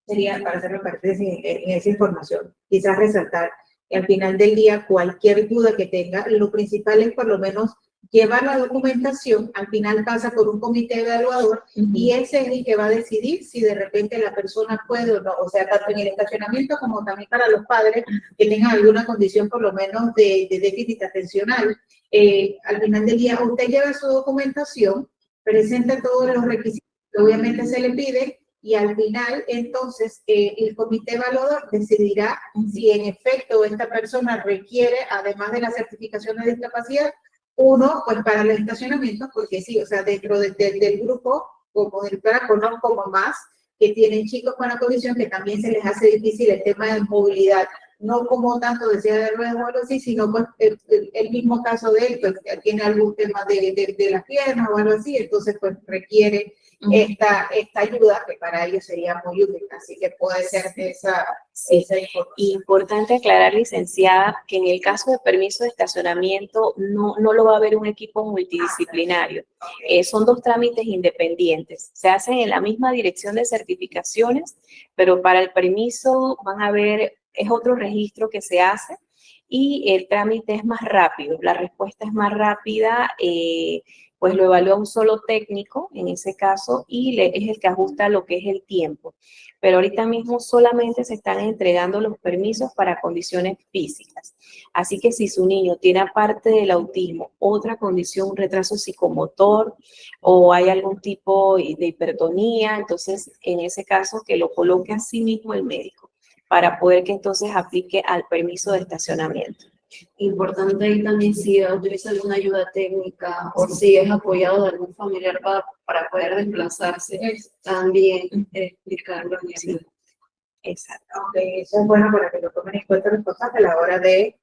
Sería para hacerlo parte en esa información, quizás resaltar que al final del día cualquier duda que tenga, lo principal es por lo menos llevar la documentación, al final pasa por un comité evaluador y ese es el que va a decidir si de repente la persona puede o no, o sea, tanto en el estacionamiento como también para los padres que tengan alguna condición por lo menos de déficit atencional. Al final del día usted lleva su documentación, presenta todos los requisitos que obviamente se le pide y al final, entonces, el comité evaluador decidirá si en efecto esta persona requiere, además de la certificación de discapacidad, uno, pues para los estacionamientos, porque sí, o sea, dentro del grupo, como del plan, conozco mamás que tienen chicos con la condición que también se les hace difícil el tema de movilidad, no como tanto de silla de ruedas o algo así, sino pues el mismo caso de él, pues tiene algún tema de las piernas o algo así, entonces pues requiere esta ayuda que para ellos sería muy útil, así que puede ser esa información. Importante aclarar, licenciada, que en el caso de permiso de estacionamiento no lo va a haber un equipo multidisciplinario. Son dos trámites independientes. Se hacen en la misma dirección de certificaciones, pero para el permiso van a ver, es otro registro que se hace y el trámite es más rápido, la respuesta es más rápida, pues lo evalúa un solo técnico en ese caso y es el que ajusta lo que es el tiempo. Pero ahorita mismo solamente se están entregando los permisos para condiciones físicas. Así que si su niño tiene aparte del autismo otra condición, un retraso psicomotor o hay algún tipo de hipertonía, entonces en ese caso que lo coloque a sí mismo el médico para poder que entonces aplique al permiso de estacionamiento. Importante ahí también si utiliza alguna ayuda técnica o si es apoyado de algún familiar para poder desplazarse, también explicarlo. Sí. Exacto. Okay, eso es bueno para que lo tomen en cuenta los papás a la hora de,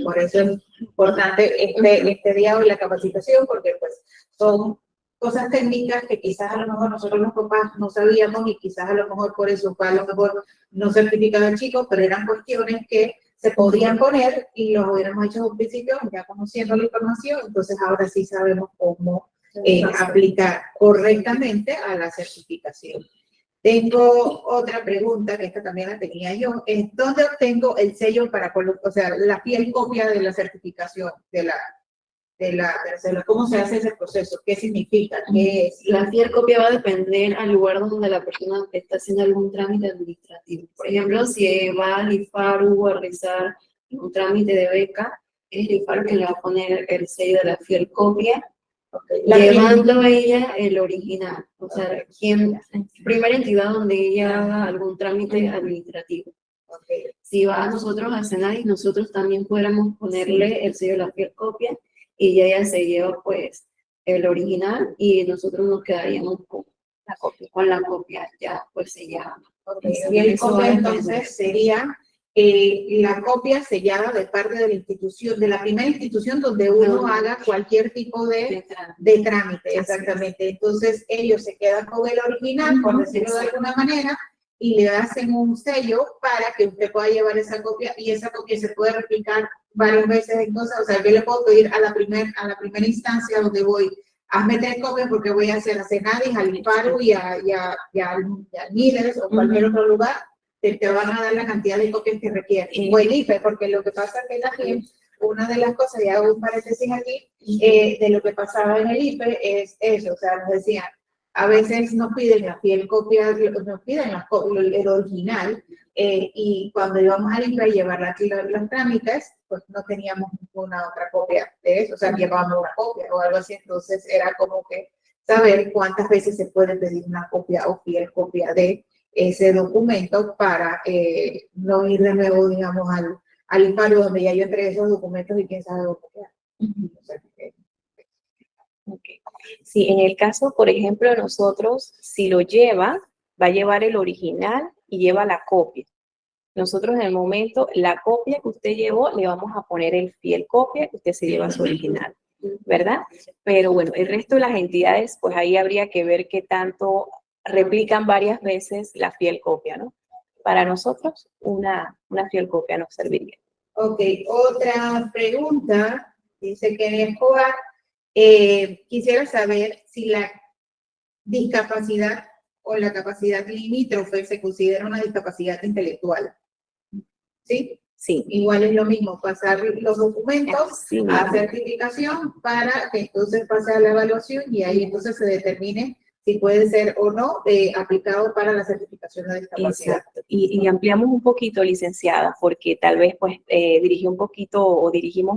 por eso es importante este día hoy la capacitación, porque pues son cosas técnicas que quizás a lo mejor nosotros los papás no sabíamos y quizás a lo mejor por eso fue a lo mejor no certificado el chico, pero eran cuestiones que se podían poner y los hubiéramos hecho en un principio ya conociendo la información, entonces ahora sí sabemos cómo aplicar correctamente a la certificación. Tengo otra pregunta, que esta también la tenía yo, es ¿dónde obtengo el sello para colocar, o sea, la fiel copia de la certificación de la cómo se hace ese proceso? ¿Qué significa? ¿Qué es? La fiel copia va a depender al lugar donde la persona está haciendo algún trámite administrativo. Por ejemplo, si va al IFARU a realizar un trámite de beca, es el IFARU que le va a poner el sello de la fiel copia, llevando a ella el original. O sea, primera entidad donde ella haga algún trámite administrativo. Si va a nosotros a Senadi, nosotros también pudiéramos ponerle el sello de la fiel copia y ella se lleva pues el original y nosotros nos quedaríamos con la copia ya pues sellada. Y el copia entonces sería la copia sellada de parte de la institución, de la primera institución donde uno haga cualquier tipo de trámite, exactamente. Entonces ellos se quedan con el original, por decirlo de alguna manera, y le hacen un sello para que usted pueda llevar esa copia y esa copia se puede replicar varias veces. Entonces, o sea, yo le puedo pedir a la primera instancia donde voy hazme 3 copias porque voy a hacer a Senadis, al Imparo y al Miles o cualquier otro lugar, te van a dar la cantidad de copias que requieren. O el IFE, porque lo que pasa es que también, una de las cosas, y hago un paréntesis aquí, de lo que pasaba en el IFE es eso, o sea, nos decían, a veces nos piden la fiel copia, nos piden el original, y cuando íbamos al IFE a llevar los trámites, pues no teníamos ninguna otra copia de eso, o sea, llevábamos una copia o algo así, entonces era como que saber cuántas veces se puede pedir una copia o fiel copia de ese documento para no ir de nuevo, digamos, al Imparo donde ya yo entregué esos documentos y quién sabe dónde queda. O sea, Okay. Sí, en el caso, por ejemplo, nosotros, si lo lleva, va a llevar el original y lleva la copia. Nosotros en el momento, la copia que usted llevó, le vamos a poner el fiel copia, usted se lleva su original, ¿verdad? Pero bueno, el resto de las entidades, pues ahí habría que ver qué tanto replican varias veces la fiel copia, ¿no? Para nosotros, una fiel copia nos serviría. Ok, otra pregunta, dice que Escobar, quisiera saber si la discapacidad o la capacidad limítrofe se considera una discapacidad intelectual. ¿Sí? Sí. Igual es lo mismo, pasar los documentos Sí, a certificación para que entonces pase a la evaluación y ahí entonces se determine si puede ser o no aplicado para la certificación de discapacidad. Exacto. Y ampliamos un poquito, licenciada, porque tal vez pues dirigimos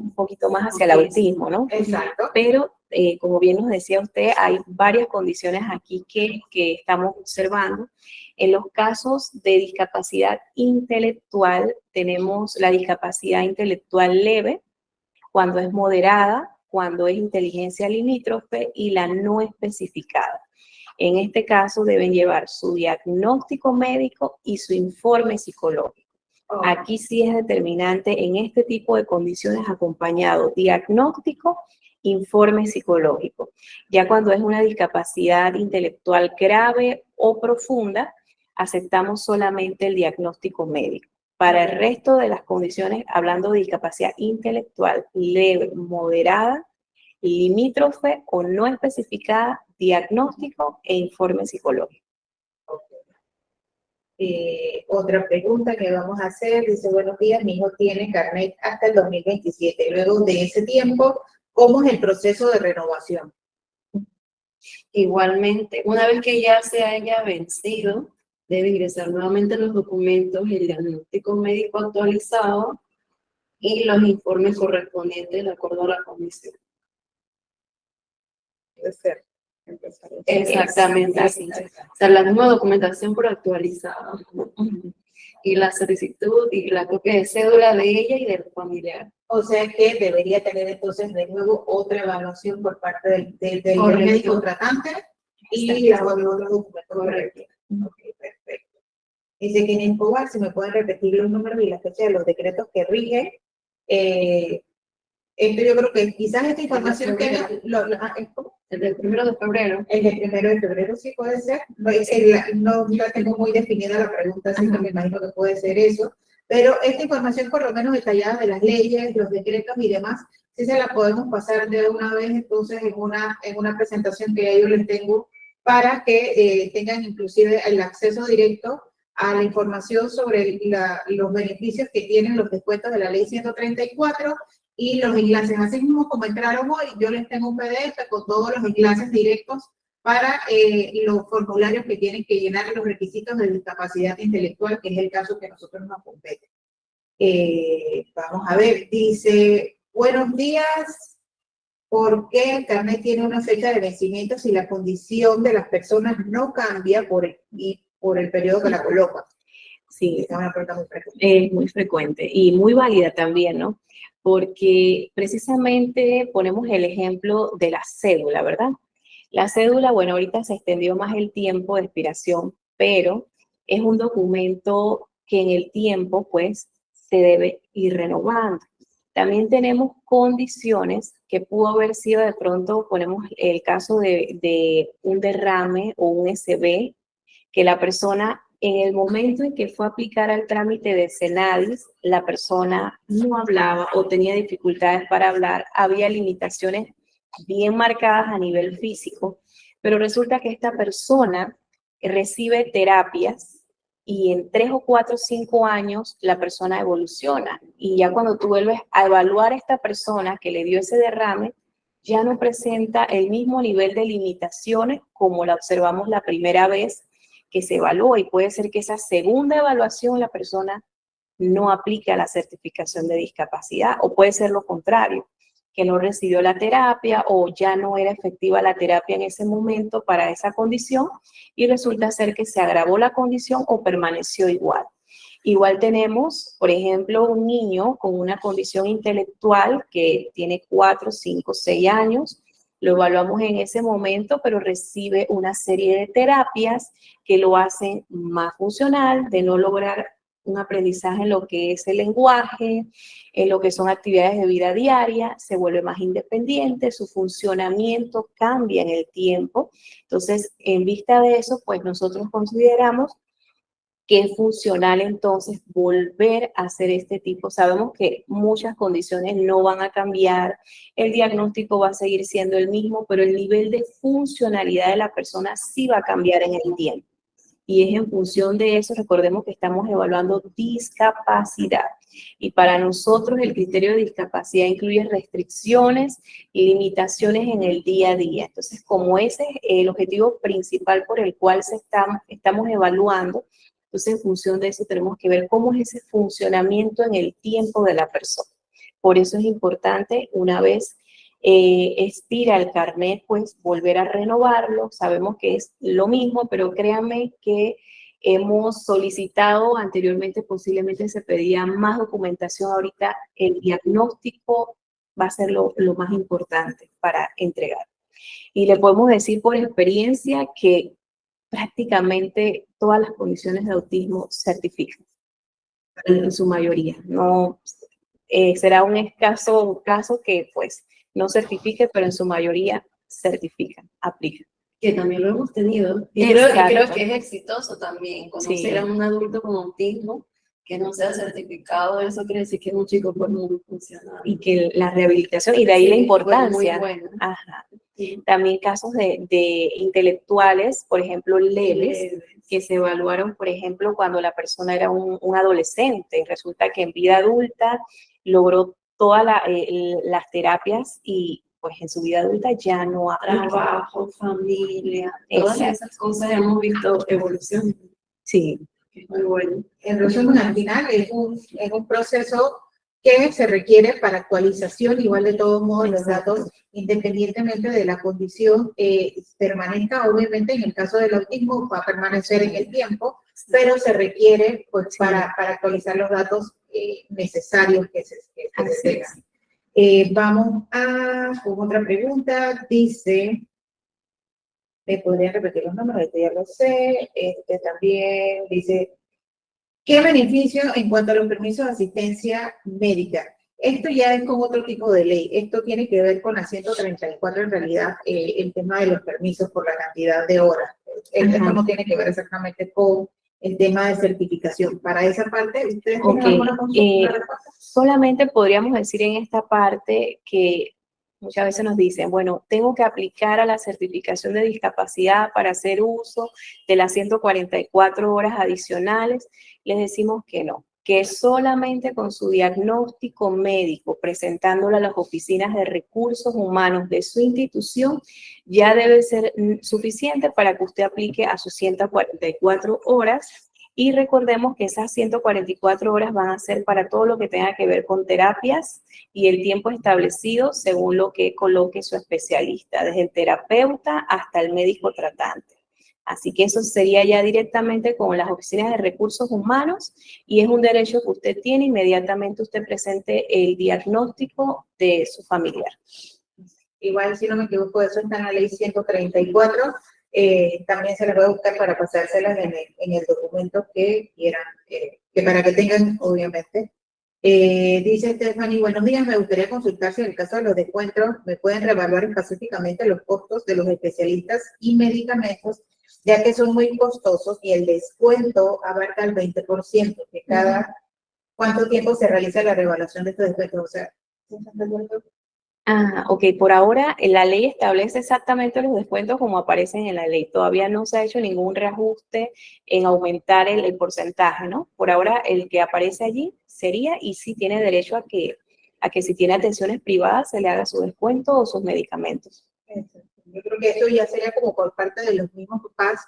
un poquito más hacia el autismo, ¿no? Exacto. Pero como bien nos decía usted, hay varias condiciones aquí que estamos observando. En los casos de discapacidad intelectual, tenemos la discapacidad intelectual leve, cuando es moderada, cuando es inteligencia limítrofe y la no especificada. En este caso deben llevar su diagnóstico médico y su informe psicológico. Aquí sí es determinante en este tipo de condiciones acompañado diagnóstico, informe psicológico. Ya cuando es una discapacidad intelectual grave o profunda, aceptamos solamente el diagnóstico médico. Para el resto de las condiciones, hablando de discapacidad intelectual leve, moderada, limítrofe o no especificada, diagnóstico e informe psicológico. Otra pregunta que vamos a hacer, dice, buenos días, mi hijo tiene carnet hasta el 2027. Luego de ese tiempo, ¿cómo es el proceso de renovación? Igualmente, una vez que ya se haya vencido, debe ingresar nuevamente los documentos, el diagnóstico médico actualizado y los informes correspondientes de acuerdo a la comisión. Puede ser. Exactamente así. O sea, la misma documentación por actualizada. Y la solicitud y la copia de cédula de ella y del familiar. O sea que debería tener entonces de nuevo otra evaluación por parte del médico tratante y los documentos correctos. Ok, perfecto. Dice que en Escobar, si me pueden repetir los números y la fecha de los decretos que rigen. Esto yo creo que quizás esta información que El del 1 de febrero. El del 1 de febrero sí puede ser. No la tengo muy definida la pregunta, así que me imagino que puede ser eso. Pero esta información, por lo menos detallada de las leyes, los decretos y demás, sí se la podemos pasar de una vez entonces en una presentación que yo les tengo para que tengan inclusive el acceso directo a la información sobre los beneficios que tienen los descuentos de la ley 134 y los enlaces. Así mismo como entraron hoy, yo les tengo un PDF con todos los enlaces directos para los formularios que tienen que llenar los requisitos de discapacidad intelectual, que es el caso que nosotros nos compete. Vamos a ver, dice, buenos días, ¿por qué el carnet tiene una fecha de vencimiento si la condición de las personas no cambia por el periodo que la coloca? Sí, es una pregunta muy frecuente. Es muy frecuente y muy válida también, ¿no? Porque precisamente ponemos el ejemplo de la cédula, ¿verdad? La cédula, bueno, ahorita se extendió más el tiempo de expiración, pero es un documento que en el tiempo, pues, se debe ir renovando. También tenemos condiciones que pudo haber sido de pronto, ponemos el caso de un derrame o un SB, que la persona en el momento en que fue a aplicar al trámite de Senadis, la persona no hablaba o tenía dificultades para hablar, había limitaciones bien marcadas a nivel físico, pero resulta que esta persona recibe terapias y en 3 o 4 o 5 años la persona evoluciona. Y ya cuando tú vuelves a evaluar a esta persona que le dio ese derrame, ya no presenta el mismo nivel de limitaciones como la observamos la primera vez que se evaluó. Y puede ser que esa segunda evaluación la persona no aplique a la certificación de discapacidad, o puede ser lo contrario, que no recibió la terapia o ya no era efectiva la terapia en ese momento para esa condición y resulta ser que se agravó la condición o permaneció igual. Igual tenemos, por ejemplo, un niño con una condición intelectual que tiene 4, 5, 6 años, lo evaluamos en ese momento, pero recibe una serie de terapias que lo hacen más funcional, de no lograr un aprendizaje en lo que es el lenguaje, en lo que son actividades de vida diaria, se vuelve más independiente, su funcionamiento cambia en el tiempo. Entonces, en vista de eso, pues nosotros consideramos que es funcional entonces volver a hacer este tipo. Sabemos que muchas condiciones no van a cambiar, el diagnóstico va a seguir siendo el mismo, pero el nivel de funcionalidad de la persona sí va a cambiar en el tiempo. Y es en función de eso, recordemos que estamos evaluando discapacidad. Y para nosotros el criterio de discapacidad incluye restricciones y limitaciones en el día a día. Entonces, como ese es el objetivo principal por el cual estamos evaluando, entonces en función de eso tenemos que ver cómo es ese funcionamiento en el tiempo de la persona. Por eso es importante, una vez expira el carnet, pues volver a renovarlo. Sabemos que es lo mismo, pero créanme que hemos solicitado anteriormente, posiblemente se pedía más documentación. Ahorita el diagnóstico va a ser lo más importante para entregar. Y le podemos decir por experiencia que prácticamente todas las condiciones de autismo certifican, en su mayoría. No será un escaso caso que pues no certifique, pero en su mayoría certifican, aplican. Que también lo hemos tenido. Y creo que es exitoso también conocer a un adulto con autismo que no sea certificado. Eso quiere decir que es un chico pues muy funcional. Y que la rehabilitación, y de ahí la importancia. Muy buena. Ajá. También casos de intelectuales, por ejemplo, leves, que se evaluaron, por ejemplo, cuando la persona era un adolescente y resulta que en vida adulta logró todas las terapias y pues en su vida adulta ya no aplica. Trabajo, familia, todas esas cosas hemos visto evolución. Sí. Es muy bueno. En resumen, al final es un proceso que se requiere para actualización, igual de todos modos los datos, independientemente de la condición, permanezca, obviamente en el caso del autismo va a permanecer en el tiempo, pero se requiere pues para actualizar los datos necesarios que se tengan. Vamos con otra pregunta, dice, ¿me podrían repetir los números? Este ya lo sé, este también dice, ¿qué beneficio en cuanto a los permisos de asistencia médica? Esto ya es con otro tipo de ley. Esto tiene que ver con la 134 en realidad, el tema de los permisos por la cantidad de horas. Esto no tiene que ver exactamente con el tema de certificación. Para esa parte, ¿ustedes tienen alguna consulta? Solamente podríamos decir en esta parte que muchas veces nos dicen, bueno, tengo que aplicar a la certificación de discapacidad para hacer uso de las 144 horas adicionales. Les decimos que no, que solamente con su diagnóstico médico, presentándolo a las oficinas de recursos humanos de su institución, ya debe ser suficiente para que usted aplique a sus 144 horas. Y recordemos que esas 144 horas van a ser para todo lo que tenga que ver con terapias y el tiempo establecido según lo que coloque su especialista, desde el terapeuta hasta el médico tratante. Así que eso sería ya directamente con las oficinas de recursos humanos y es un derecho que usted tiene, inmediatamente usted presente el diagnóstico de su familiar. Igual, si no me equivoco, eso está en la ley 134. También se les puede buscar para pasárselas en el documento que quieran, que para que tengan, obviamente. Dice Stephanie, buenos días, me gustaría consultar si en el caso de los descuentos me pueden reevaluar específicamente los costos de los especialistas y medicamentos, ya que son muy costosos y el descuento abarca el 20%, que cada cuánto tiempo se realiza la reevaluación de estos descuentos. O sea, Ah, ok, por ahora la ley establece exactamente los descuentos como aparecen en la ley. Todavía no se ha hecho ningún reajuste en aumentar el porcentaje, ¿no? Por ahora el que aparece allí sería y sí tiene derecho a que si tiene atenciones privadas se le haga su descuento o sus medicamentos. Yo creo que eso ya sería como por parte de los mismos papás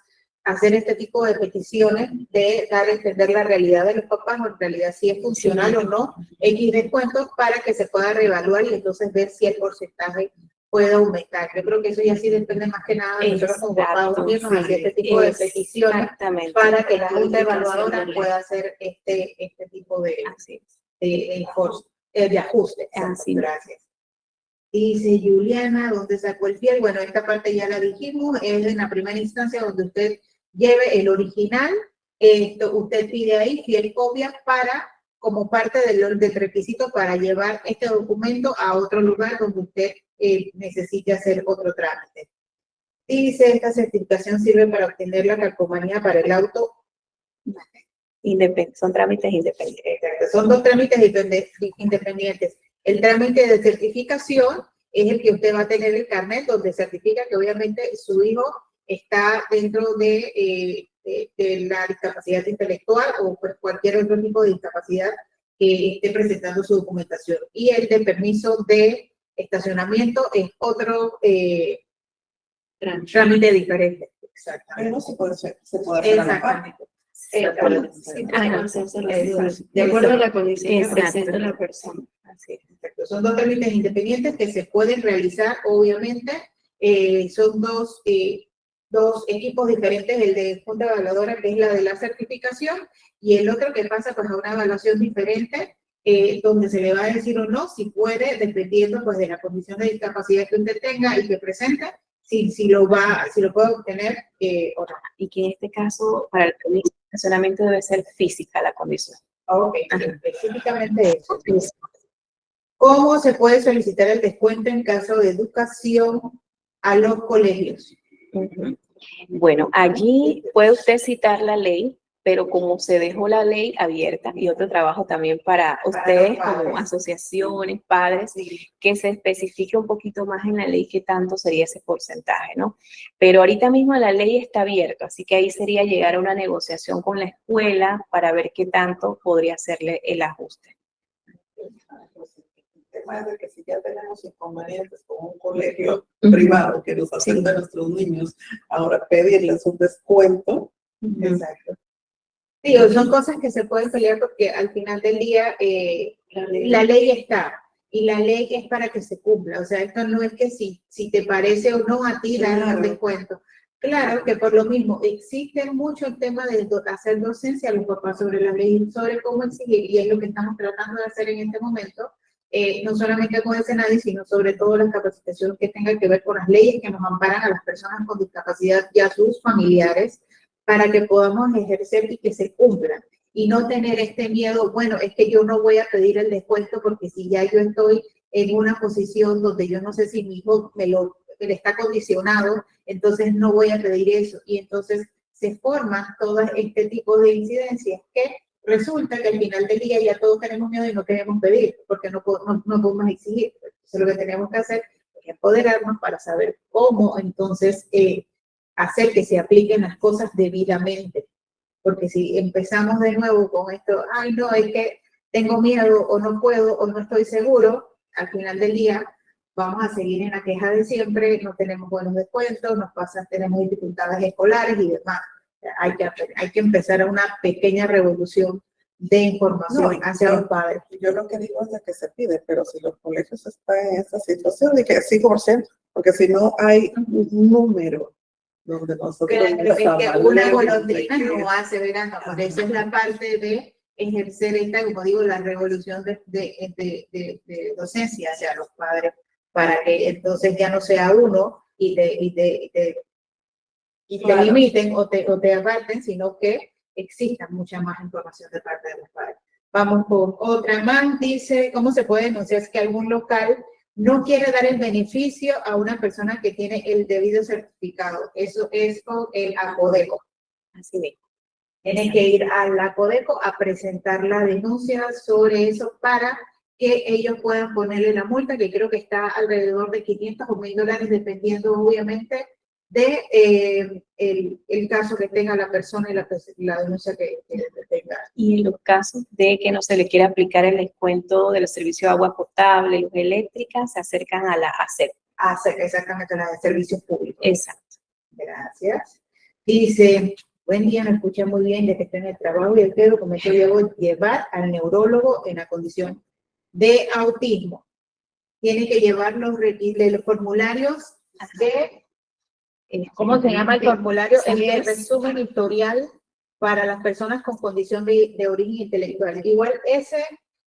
hacer este tipo de peticiones de dar a entender la realidad de los papás o en realidad si es funcional Sí. o no, X descuentos para que se pueda reevaluar y entonces ver si el porcentaje puede aumentar. Yo creo que eso ya sí depende más que nada de nosotros como papás unirnos hacia este tipo de peticiones para que la Junta Evaluadora pueda hacer este tipo de ajuste. Gracias. Dice Juliana, ¿dónde sacó el fiel? Bueno, esta parte ya la dijimos, es en la primera instancia donde usted lleve el original, usted pide ahí fiel copia para, como parte del requisito para llevar este documento a otro lugar donde usted necesite hacer otro trámite. Dice, esta certificación sirve para obtener la calcomanía para el auto. Son trámites independientes. Exacto. Son dos trámites independientes. El trámite de certificación es el que usted va a tener el carnet donde certifica que obviamente su hijo está dentro de la discapacidad intelectual o pues cualquier otro tipo de discapacidad que esté presentando su documentación. Y el de permiso de estacionamiento es otro trámite diferente. Exactamente. Pero se puede hacer exactamente. De acuerdo a la condición que presenta la persona. Así es. Son dos trámites independientes que se pueden realizar, obviamente. Son dos equipos diferentes, el de Junta Evaluadora, que es la de la certificación, y el otro que pasa pues, a una evaluación diferente, donde se le va a decir o no si puede, dependiendo pues, de la condición de discapacidad que usted tenga y que presente, si lo puede obtener o no. Y que en este caso, para el permiso de estacionamiento debe ser física la condición. Ok, específicamente eso. ¿Cómo se puede solicitar el descuento en caso de educación a los colegios? Bueno, allí puede usted citar la ley, pero como se dejó la ley abierta y otro trabajo también para ustedes como asociaciones, padres, que se especifique un poquito más en la ley qué tanto sería ese porcentaje, ¿no? Pero ahorita mismo la ley está abierta, así que ahí sería llegar a una negociación con la escuela para ver qué tanto podría hacerle el ajuste. El tema es de que si ya tenemos inconvenientes con un colegio privado que nos atiende a nuestros niños, ahora pedirles un descuento. Exacto. Sí, son cosas que se pueden pelear porque al final del día la ley está y la ley es para que se cumpla. O sea, esto no es que si te parece o no a ti dar un descuento. Claro que por lo mismo existe mucho el tema de hacer docencia a los papás sobre la ley, sobre cómo exigir, y es lo que estamos tratando de hacer en este momento, no solamente con el Senado, sino sobre todo la capacitación que tenga que ver con las leyes que nos amparan a las personas con discapacidad y a sus familiares, para que podamos ejercer y que se cumplan. Y no tener este miedo, bueno, es que yo no voy a pedir el descuento porque si ya yo estoy en una posición donde yo no sé si mi hijo me está condicionado, entonces no voy a pedir eso. Y entonces se forman todo este tipo de incidencias que resulta que al final del día ya todos tenemos miedo y no queremos pedir porque no podemos exigir. Entonces lo que tenemos que hacer es empoderarnos para saber cómo entonces hacer que se apliquen las cosas debidamente. Porque si empezamos de nuevo con esto, ay no, es que tengo miedo o no puedo o no estoy seguro, al final del día vamos a seguir en la queja de siempre, no tenemos buenos descuentos, tenemos dificultades escolares y demás. Hay que empezar a una pequeña revolución de información hacia los padres. Yo lo que digo es de que se pide, pero si los colegios están en esa situación, de que 5%, porque si no hay un número donde nosotros... Claro, es que una golondrina no hace verano, por eso es la parte de ejercer esta, como digo, la revolución de docencia hacia los padres, para que entonces ya no sea uno y te limiten o te aparten, sino que exista mucha más información de parte de los padres. Vamos con otra más, dice, ¿cómo se puede denunciar que algún local no quiere dar el beneficio a una persona que tiene el debido certificado? Eso es con el ACODECO. Así mismo. Tiene que ir al ACODECO a presentar la denuncia sobre eso para que ellos puedan ponerle la multa, que creo que está alrededor de 500 o $1000, dependiendo obviamente de el caso que tenga la persona y la denuncia que tenga. Y en los casos de que no se le quiera aplicar el descuento de los servicios de agua potable, luz eléctrica, se acercan a la ASEP. Exactamente, la de servicios públicos. Exacto. Gracias. Dice, buen día, me escucha muy bien, ya que está en el trabajo y el que documento debo llevar al neurólogo en la condición de autismo. Tiene que llevar los formularios de, ¿cómo se llama el formulario? El de resumen historial para las personas con condición de origen intelectual. Igual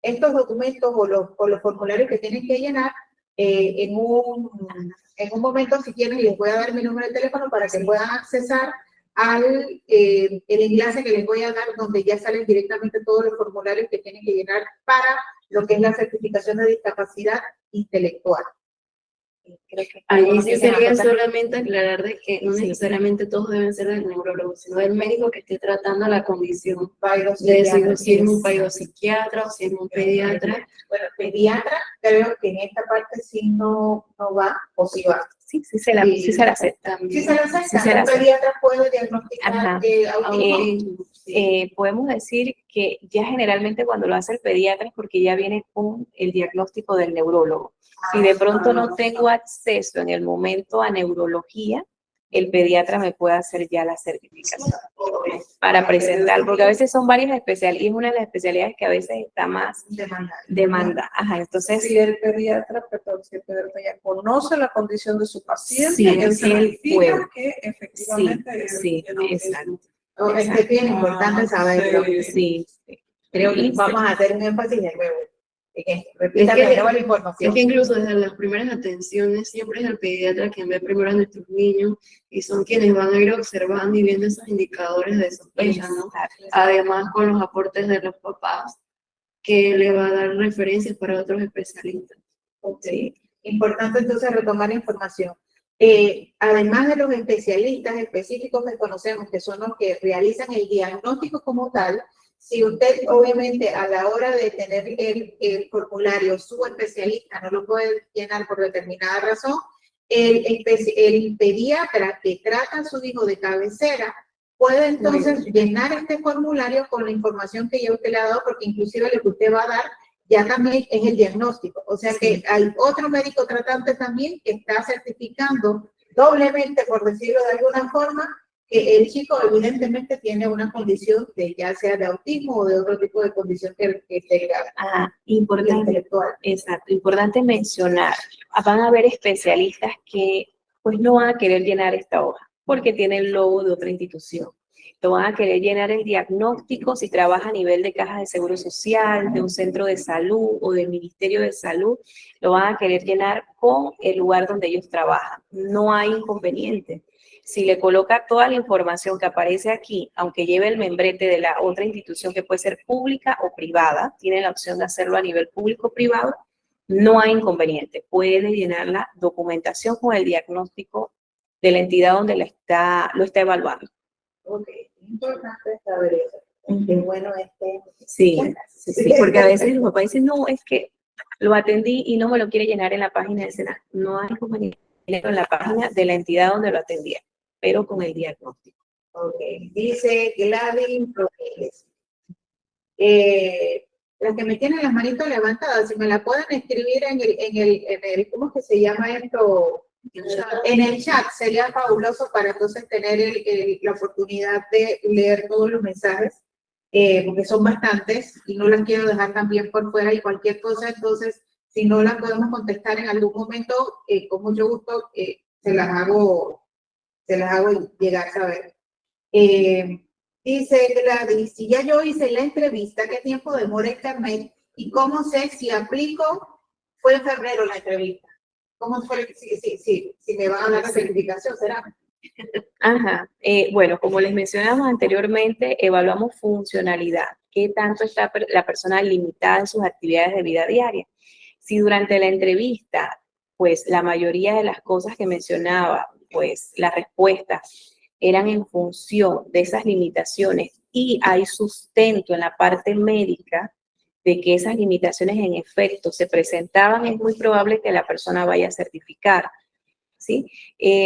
estos documentos o los formularios que tienen que llenar, en un momento, si quieren, les voy a dar mi número de teléfono para que puedan accesar al el enlace que les voy a dar, donde ya salen directamente todos los formularios que tienen que llenar para lo que es la certificación de discapacidad intelectual. Creo que ahí sí sería solamente aclarar de que no necesariamente todos deben ser del neurólogo, sino del médico que esté tratando la condición, de si es un psiquiatra o si es un pediatra. Bueno, pediatra creo que en esta parte sí no va, o sí va. Sí se la acepta. Sí se la acepta. ¿Un pediatra puede diagnosticar autismo? Podemos decir que ya generalmente cuando lo hace el pediatra es porque ya viene con el diagnóstico del neurólogo. Si de pronto no tengo acceso en el momento a neurología, el pediatra me puede hacer ya la certificación para presentar, porque a veces son varias especialidades, y es una de las especialidades que a veces está más demanda. Ajá, entonces, si el pediatra, ya conoce la condición de su paciente, sí, él certifica puede. que efectivamente sí, exacto. Es bien importante saberlo. Sí. Creo que vamos a hacer un énfasis de nuevo. Es que incluso desde las primeras atenciones siempre es el pediatra quien ve primero a nuestros niños y son quienes van a ir observando y viendo esos indicadores de sospecha, ¿no? Además con los aportes de los papás, que le va a dar referencias para otros especialistas. Sí. Importante entonces retomar información. Además de los especialistas específicos que conocemos, que son los que realizan el diagnóstico como tal, si usted obviamente a la hora de tener el formulario, su especialista no lo puede llenar por determinada razón, el pediatra que trata a su hijo de cabecera puede entonces llenar este formulario con la información que ya usted le ha dado, porque inclusive lo que usted va a dar ya también es el diagnóstico. O sea que hay otro médico tratante también que está certificando doblemente, por decirlo de alguna forma, que el chico evidentemente tiene una condición de ya sea de autismo o de otro tipo de condición que tenga intelectual. Exacto, importante mencionar, van a haber especialistas que pues no van a querer llenar esta hoja porque tiene el logo de otra institución. Lo van a querer llenar el diagnóstico si trabaja a nivel de caja de seguro social, de un centro de salud o del Ministerio de Salud, lo van a querer llenar con el lugar donde ellos trabajan. No hay inconveniente. Si le coloca toda la información que aparece aquí, aunque lleve el membrete de la otra institución que puede ser pública o privada, tiene la opción de hacerlo a nivel público o privado, no hay inconveniente. Puede llenar la documentación con el diagnóstico de la entidad donde lo está evaluando. Ok, importante saber eso. Qué bueno Sí, porque a veces los papás dicen, no, es que lo atendí y no me lo quiere llenar en la página del SENASA. No hay inconveniente en la página de la entidad donde lo atendía, pero con el diagnóstico. Ok, dice Gladys Rogeles. Las que me tienen las manitos levantadas, si me la pueden escribir en el ¿cómo es que se llama esto? En el chat, sería fabuloso para entonces tener la oportunidad de leer todos los mensajes, porque son bastantes y no las quiero dejar también por fuera y cualquier cosa, entonces si no las podemos contestar en algún momento, con mucho gusto se las hago llegar a saber. Dice Gladys, si ya yo hice la entrevista, ¿qué tiempo demora el carnet? ¿Y cómo sé si aplico? Fue en febrero la entrevista. ¿Cómo fue? Si me van a dar la certificación, ¿será? Ajá. Bueno, como les mencionamos anteriormente, evaluamos funcionalidad. ¿Qué tanto está la persona limitada en sus actividades de vida diaria? Si durante la entrevista, pues la mayoría de las cosas que mencionaba, pues las respuestas eran en función de esas limitaciones y hay sustento en la parte médica de que esas limitaciones en efecto se presentaban, es muy probable que la persona vaya a certificar, ¿sí?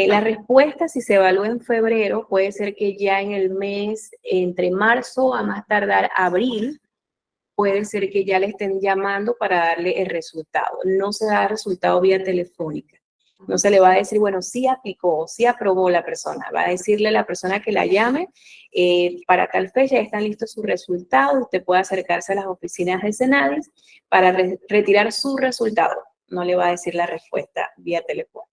La respuesta, si se evalúa en febrero, puede ser que ya en el mes, entre marzo a más tardar abril, puede ser que ya le estén llamando para darle el resultado. No se da resultado vía telefónica. No se le va a decir, bueno, sí aplicó, sí aprobó la persona. Va a decirle a la persona que la llame, para tal fecha ya están listos sus resultados. Usted puede acercarse a las oficinas de Senadis para retirar su resultado. No le va a decir la respuesta vía telefónica.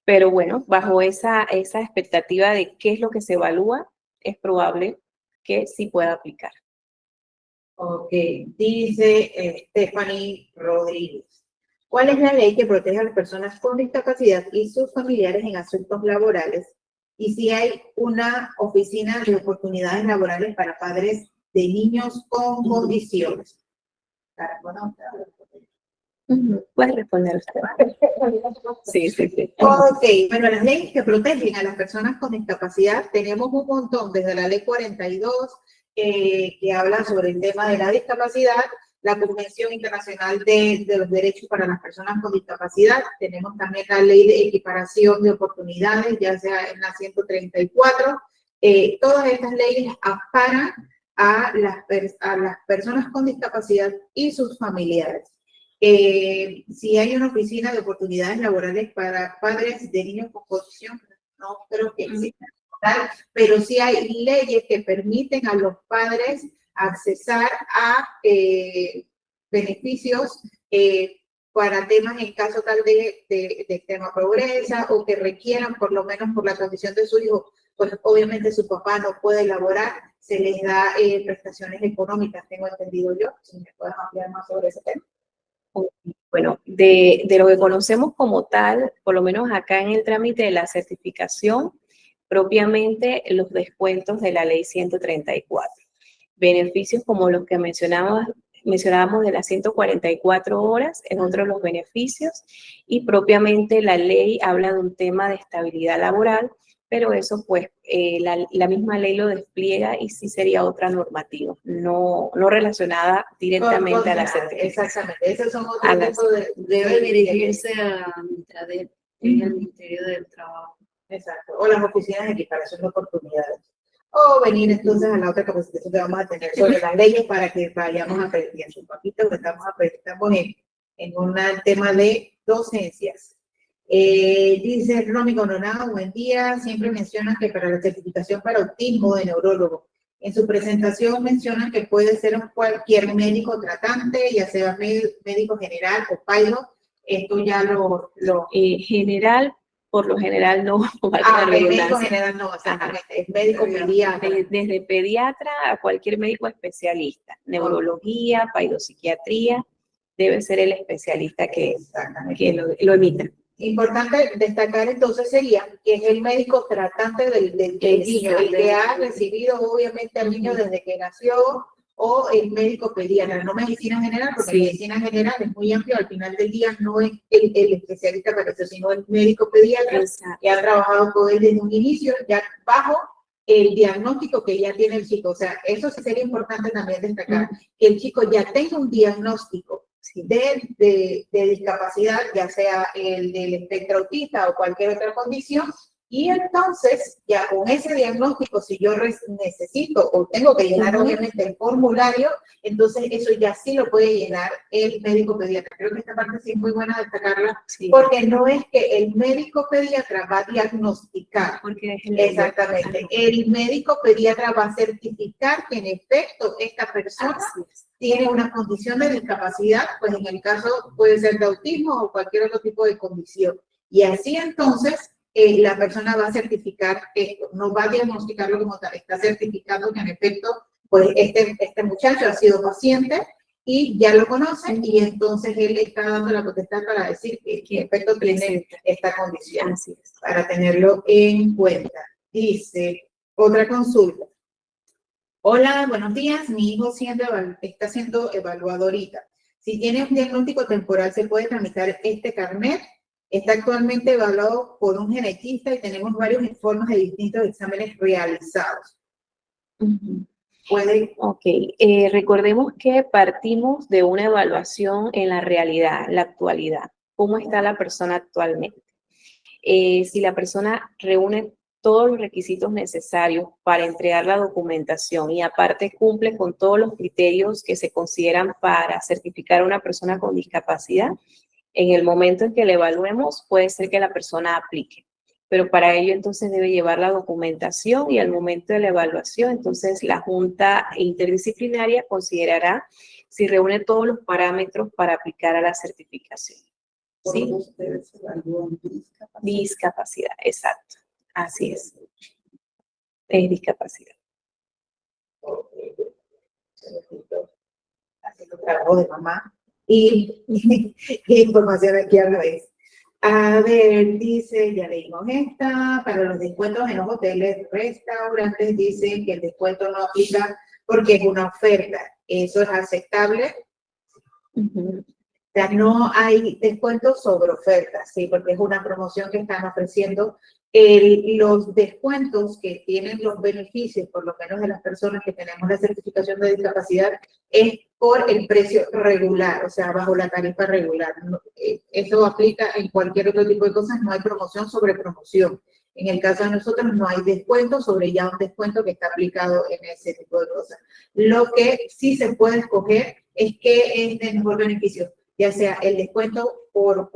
Pero bueno, bajo esa expectativa de qué es lo que se evalúa, es probable que sí pueda aplicar. Ok, dice Stephanie Rodríguez. ¿Cuál es la ley que protege a las personas con discapacidad y sus familiares en asuntos laborales? Y si hay una oficina de oportunidades laborales para padres de niños con condiciones. Puede responder usted. Sí, sí, sí. Ok, bueno, las leyes que protegen a las personas con discapacidad tenemos un montón, desde la ley 42, que habla sobre el tema de la discapacidad, la Convención Internacional de los Derechos para las Personas con Discapacidad, tenemos también la Ley de Equiparación de Oportunidades, ya sea en la 134, todas estas leyes amparan a las personas con discapacidad y sus familiares. Si hay una oficina de oportunidades laborales para padres de niños con condición, no creo que exista, pero sí hay leyes que permiten a los padres accesar a beneficios para temas en caso tal de extrema pobreza o que requieran, por lo menos por la condición de su hijo, pues obviamente su papá no puede laborar, se les da prestaciones económicas, tengo entendido yo. Si me puedes ampliar más sobre ese tema. Bueno, de lo que conocemos como tal, por lo menos acá en el trámite de la certificación, propiamente los descuentos de la ley 134. Beneficios como los que mencionábamos de las 144 horas, es otro de los beneficios, y propiamente la ley habla de un tema de estabilidad laboral, pero eso pues la misma ley lo despliega y sí sería otra normativa, no relacionada directamente a la certificación. Exactamente, esos son otros tipos debe dirigirse a Mitradet, que es el Ministerio del Trabajo. Exacto, o las oficinas de equiparación de oportunidades. O venir entonces a la otra capacitación que vamos a tener sobre las leyes para que vayamos aprendiendo un poquito, que estamos en un tema de docencias. Dice Romy Coronado, buen día, siempre mencionan que para la certificación para autismo de neurólogo, en su presentación mencionan que puede ser cualquier médico tratante, ya sea médico general o pailo, esto ya general, por lo general no. El médico general no, exactamente, es médico pediatra. Desde pediatra a cualquier médico especialista, neurología, paidopsiquiatría, debe ser el especialista que lo emita. Importante destacar entonces sería que es el médico tratante del niño, el que ha recibido obviamente al niño desde que nació, o el médico pediatra, no medicina general, porque medicina general es muy amplio, al final del día no es el especialista para eso, sino el médico pediatra que ha trabajado con él desde un inicio, ya bajo el diagnóstico que ya tiene el chico. O sea, eso sí sería importante también destacar, que el chico ya tenga un diagnóstico de discapacidad, ya sea el del espectro autista o cualquier otra condición, y entonces ya con ese diagnóstico, si yo necesito o tengo que llenar obviamente el formulario, entonces eso ya sí lo puede llenar el médico pediatra. Creo que esta parte sí es muy buena destacarla, porque no es que el médico pediatra va a diagnosticar, exactamente, el médico pediatra va a certificar que en efecto esta persona tiene una condición de discapacidad, pues en el caso puede ser de autismo o cualquier otro tipo de condición. Y así entonces la persona va a certificar esto, no va a diagnosticarlo como tal, está certificando que en efecto, pues este muchacho ha sido paciente y ya lo conocen, y entonces él le está dando la potestad para decir que en efecto tiene esta condición, para tenerlo en cuenta. Dice, otra consulta. Hola, buenos días. Mi hijo está siendo evaluado ahorita. Si tiene un diagnóstico temporal, ¿se puede tramitar este carnet? Está actualmente evaluado por un genetista y tenemos varios informes de distintos exámenes realizados. Puede. Ok, recordemos que partimos de una evaluación en la realidad, la actualidad. ¿Cómo está la persona actualmente? Si la persona reúne todos los requisitos necesarios para entregar la documentación y aparte cumple con todos los criterios que se consideran para certificar a una persona con discapacidad, en el momento en que la evaluemos puede ser que la persona aplique. Pero para ello entonces debe llevar la documentación y al momento de la evaluación, entonces la Junta Interdisciplinaria considerará si reúne todos los parámetros para aplicar a la certificación. ¿Sí? Ustedes evalúan discapacidad. Discapacidad, exacto. Así es. Es discapacidad. Haciendo trabajo de mamá y información aquí a la vez. A ver, dice, ya leímos esta, para los descuentos en los hoteles, restaurantes, dice que el descuento no aplica porque es una oferta. ¿Eso es aceptable? Uh-huh. O sea, no hay descuentos sobre ofertas, ¿sí? Porque es una promoción que están ofreciendo. Los descuentos que tienen los beneficios, por lo menos de las personas que tenemos la certificación de discapacidad, es por el precio regular, o sea, bajo la tarifa regular. Eso aplica en cualquier otro tipo de cosas, no hay promoción sobre promoción. En el caso de nosotros no hay descuento sobre ya un descuento que está aplicado en ese tipo de cosas. Lo que sí se puede escoger es qué es de mejor beneficio, ya sea el descuento por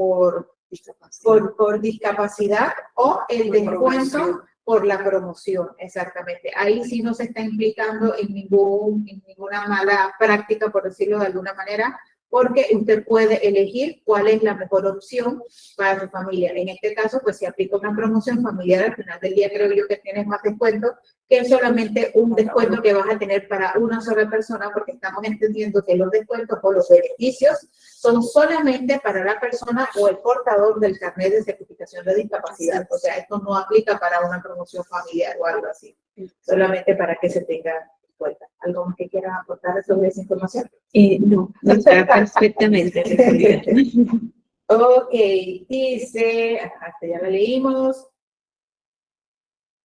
discapacidad o el descuento por la promoción, exactamente. Ahí sí no se está implicando en ninguna mala práctica, por decirlo de alguna manera, porque usted puede elegir cuál es la mejor opción para su familia. En este caso, pues si aplica una promoción familiar, al final del día creo yo que tienes más descuento que solamente un descuento que vas a tener para una sola persona, porque estamos entendiendo que los descuentos o los beneficios son solamente para la persona o el portador del carnet de certificación de discapacidad. O sea, esto no aplica para una promoción familiar o algo así, solamente para que se tenga en cuenta. ¿Algo más que quieran aportar sobre esa información? No, está perfectamente respondida. Ok, dice, hasta ya lo leímos.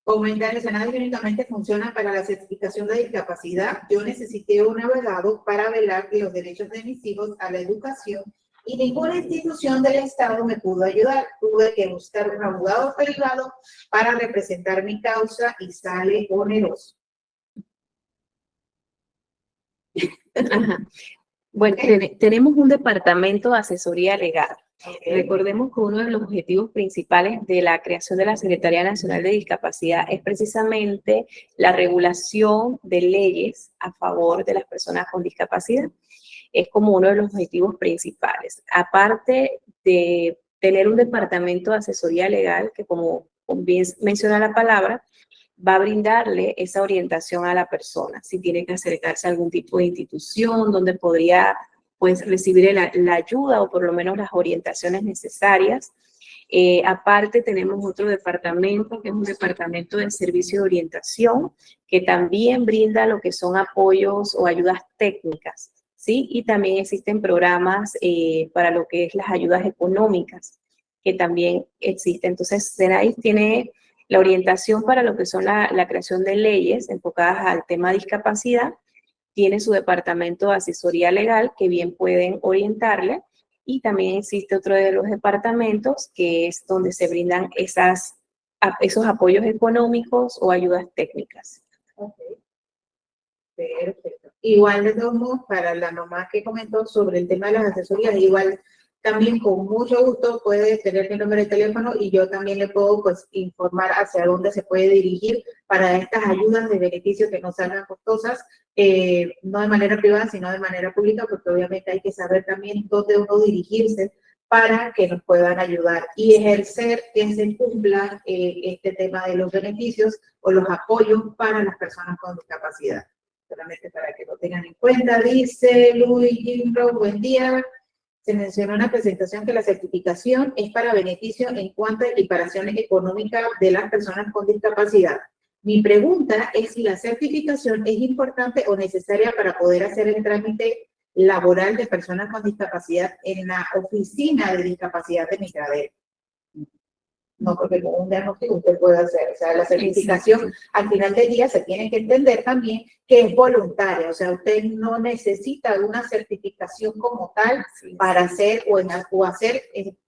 Comentar, el Senado únicamente funciona para la certificación de discapacidad. Yo necesité un abogado para velar que los derechos de mis hijos a la educación y ninguna institución del Estado me pudo ayudar. Tuve que buscar un abogado privado para representar mi causa y sale oneroso. Ajá. Bueno, tenemos un departamento de asesoría legal. Recordemos que uno de los objetivos principales de la creación de la Secretaría Nacional de Discapacidad es precisamente la regulación de leyes a favor de las personas con discapacidad. Es como uno de los objetivos principales. Aparte de tener un departamento de asesoría legal, que como bien menciona la palabra, va a brindarle esa orientación a la persona, si tiene que acercarse a algún tipo de institución donde podría pues recibir la ayuda o por lo menos las orientaciones necesarias. Aparte tenemos otro departamento que es un departamento de servicio de orientación que también brinda lo que son apoyos o ayudas técnicas, ¿sí? Y también existen programas para lo que es las ayudas económicas que también existen. Entonces, SENADIS tiene la orientación para lo que son la creación de leyes enfocadas al tema de discapacidad, tiene su departamento de asesoría legal que bien pueden orientarle y también existe otro de los departamentos que es donde se brindan esos apoyos económicos o ayudas técnicas. Okay. Perfecto. Igual de todos modos, para la mamá que comentó sobre el tema de las asesorías, igual también con mucho gusto puede tener mi número de teléfono y yo también le puedo pues informar hacia dónde se puede dirigir para estas ayudas de beneficio que no salgan costosas, no de manera privada, sino de manera pública, porque obviamente hay que saber también dónde uno dirigirse para que nos puedan ayudar y ejercer que se cumpla este tema de los beneficios o los apoyos para las personas con discapacidad. Solamente para que lo tengan en cuenta. Dice Luis Gimbro, buen día. Se mencionó en la presentación que la certificación es para beneficio en cuanto a equiparación económica de las personas con discapacidad. Mi pregunta es si la certificación es importante o necesaria para poder hacer el trámite laboral de personas con discapacidad en la oficina de discapacidad de Migradero. no, porque con un diagnóstico usted puede hacer. O sea, la certificación al final del día se tiene que entender también que es voluntaria. O sea, usted no necesita una certificación como tal para hacer o hacer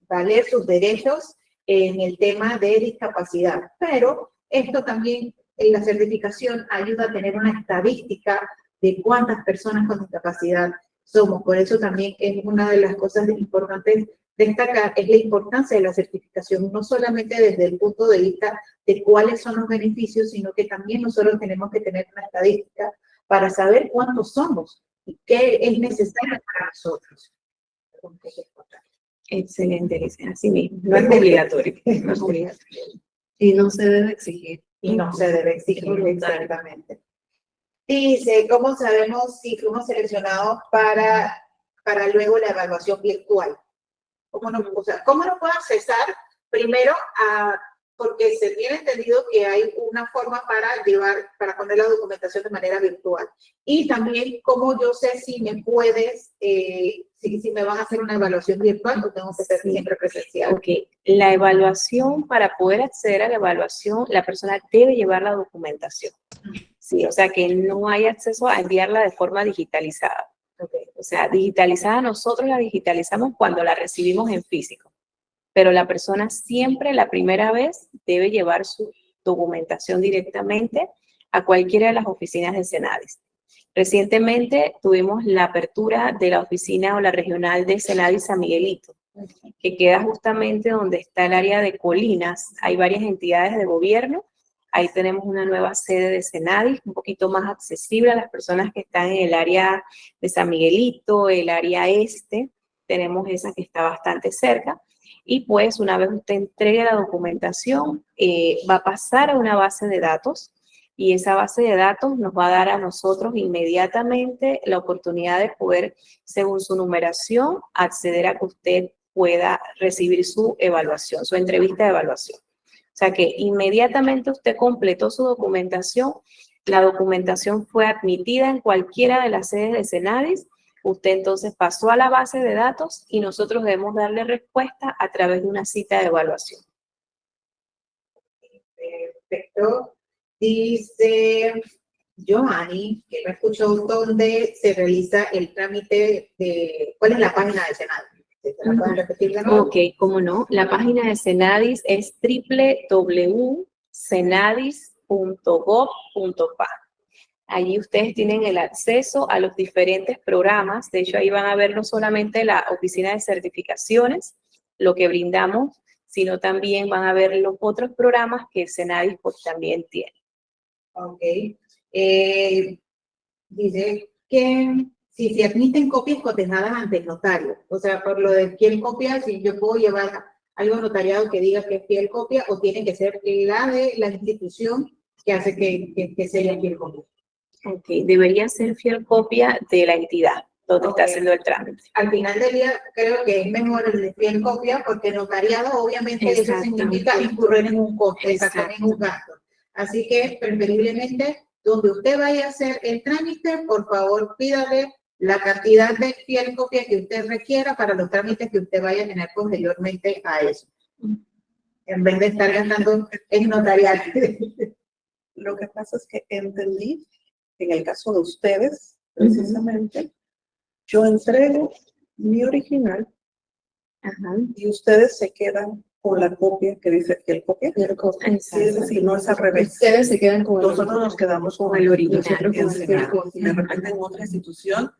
valer sus derechos en el tema de discapacidad. Pero esto también, la certificación ayuda a tener una estadística de cuántas personas con discapacidad somos. Por eso también es una de las cosas importantes destacar, es la importancia de la certificación, no solamente desde el punto de vista de cuáles son los beneficios, sino que también nosotros tenemos que tener una estadística para saber cuántos somos y qué es necesario para nosotros. Excelente, Alicia. Así mismo. No es obligatorio. No es obligatorio. Y no se debe exigir. Y no se debe exigir, exactamente. Dice, ¿cómo sabemos si fuimos seleccionados para luego la evaluación virtual? ¿Cómo no puedo accesar? Primero, porque se tiene entendido que hay una forma para poner la documentación de manera virtual. Y también, ¿cómo yo sé si me puedes, si me van a hacer una evaluación virtual o tengo que ser siempre presencial? Ok, la evaluación, para poder acceder a la evaluación, la persona debe llevar la documentación. Sí, o sea que no hay acceso a enviarla de forma digitalizada. Okay. O sea, digitalizada nosotros la digitalizamos cuando la recibimos en físico, pero la persona siempre la primera vez debe llevar su documentación directamente a cualquiera de las oficinas de Senadis. Recientemente tuvimos la apertura de la oficina o la regional de Senadis San Miguelito, que queda justamente donde está el área de Colinas. Hay varias entidades de gobierno. Ahí tenemos una nueva sede de Senadis, un poquito más accesible a las personas que están en el área de San Miguelito, el área este. Tenemos esa que está bastante cerca. Y pues una vez usted entregue la documentación, va a pasar a una base de datos. Y esa base de datos nos va a dar a nosotros inmediatamente la oportunidad de poder, según su numeración, acceder a que usted pueda recibir su evaluación, su entrevista de evaluación. O sea que inmediatamente usted completó su documentación, la documentación fue admitida en cualquiera de las sedes de Senadis, usted entonces pasó a la base de datos y nosotros debemos darle respuesta a través de una cita de evaluación. Perfecto. Dice Joanny, que me escuchó, ¿dónde se realiza el trámite de, cuál es la página de Senadis? ¿La pueden repetir de nuevo? Ok, cómo no. La página de Senadis es www.senadis.gov.pa. Allí ustedes tienen el acceso a los diferentes programas. De hecho, ahí van a ver no solamente la oficina de certificaciones, lo que brindamos, sino también van a ver los otros programas que Senadis pues, también tiene. Ok. Dice que si se admiten copias cotejadas ante el notario, o sea, por lo de fiel copia, si yo puedo llevar algo notariado que diga que es fiel copia o tiene que ser la de la institución que hace que sea fiel copia. Ok, debería ser fiel copia de la entidad donde está haciendo el trámite. Al final del día creo que es mejor el de fiel copia porque notariado obviamente eso significa incurrir en un coste, en un gasto. Así que preferiblemente donde usted vaya a hacer el trámite, por favor pídale la cantidad de fiel copia que usted requiera para los trámites que usted vaya a tener posteriormente a eso. En vez de estar gastando en notarial. Lo que pasa es que entendí, en el caso de ustedes, precisamente, yo entrego mi original y ustedes se quedan con la copia que dice que el copia. Sí, es decir, no es al revés. Ustedes se quedan con Nosotros nos quedamos con el original. De repente en otra institución,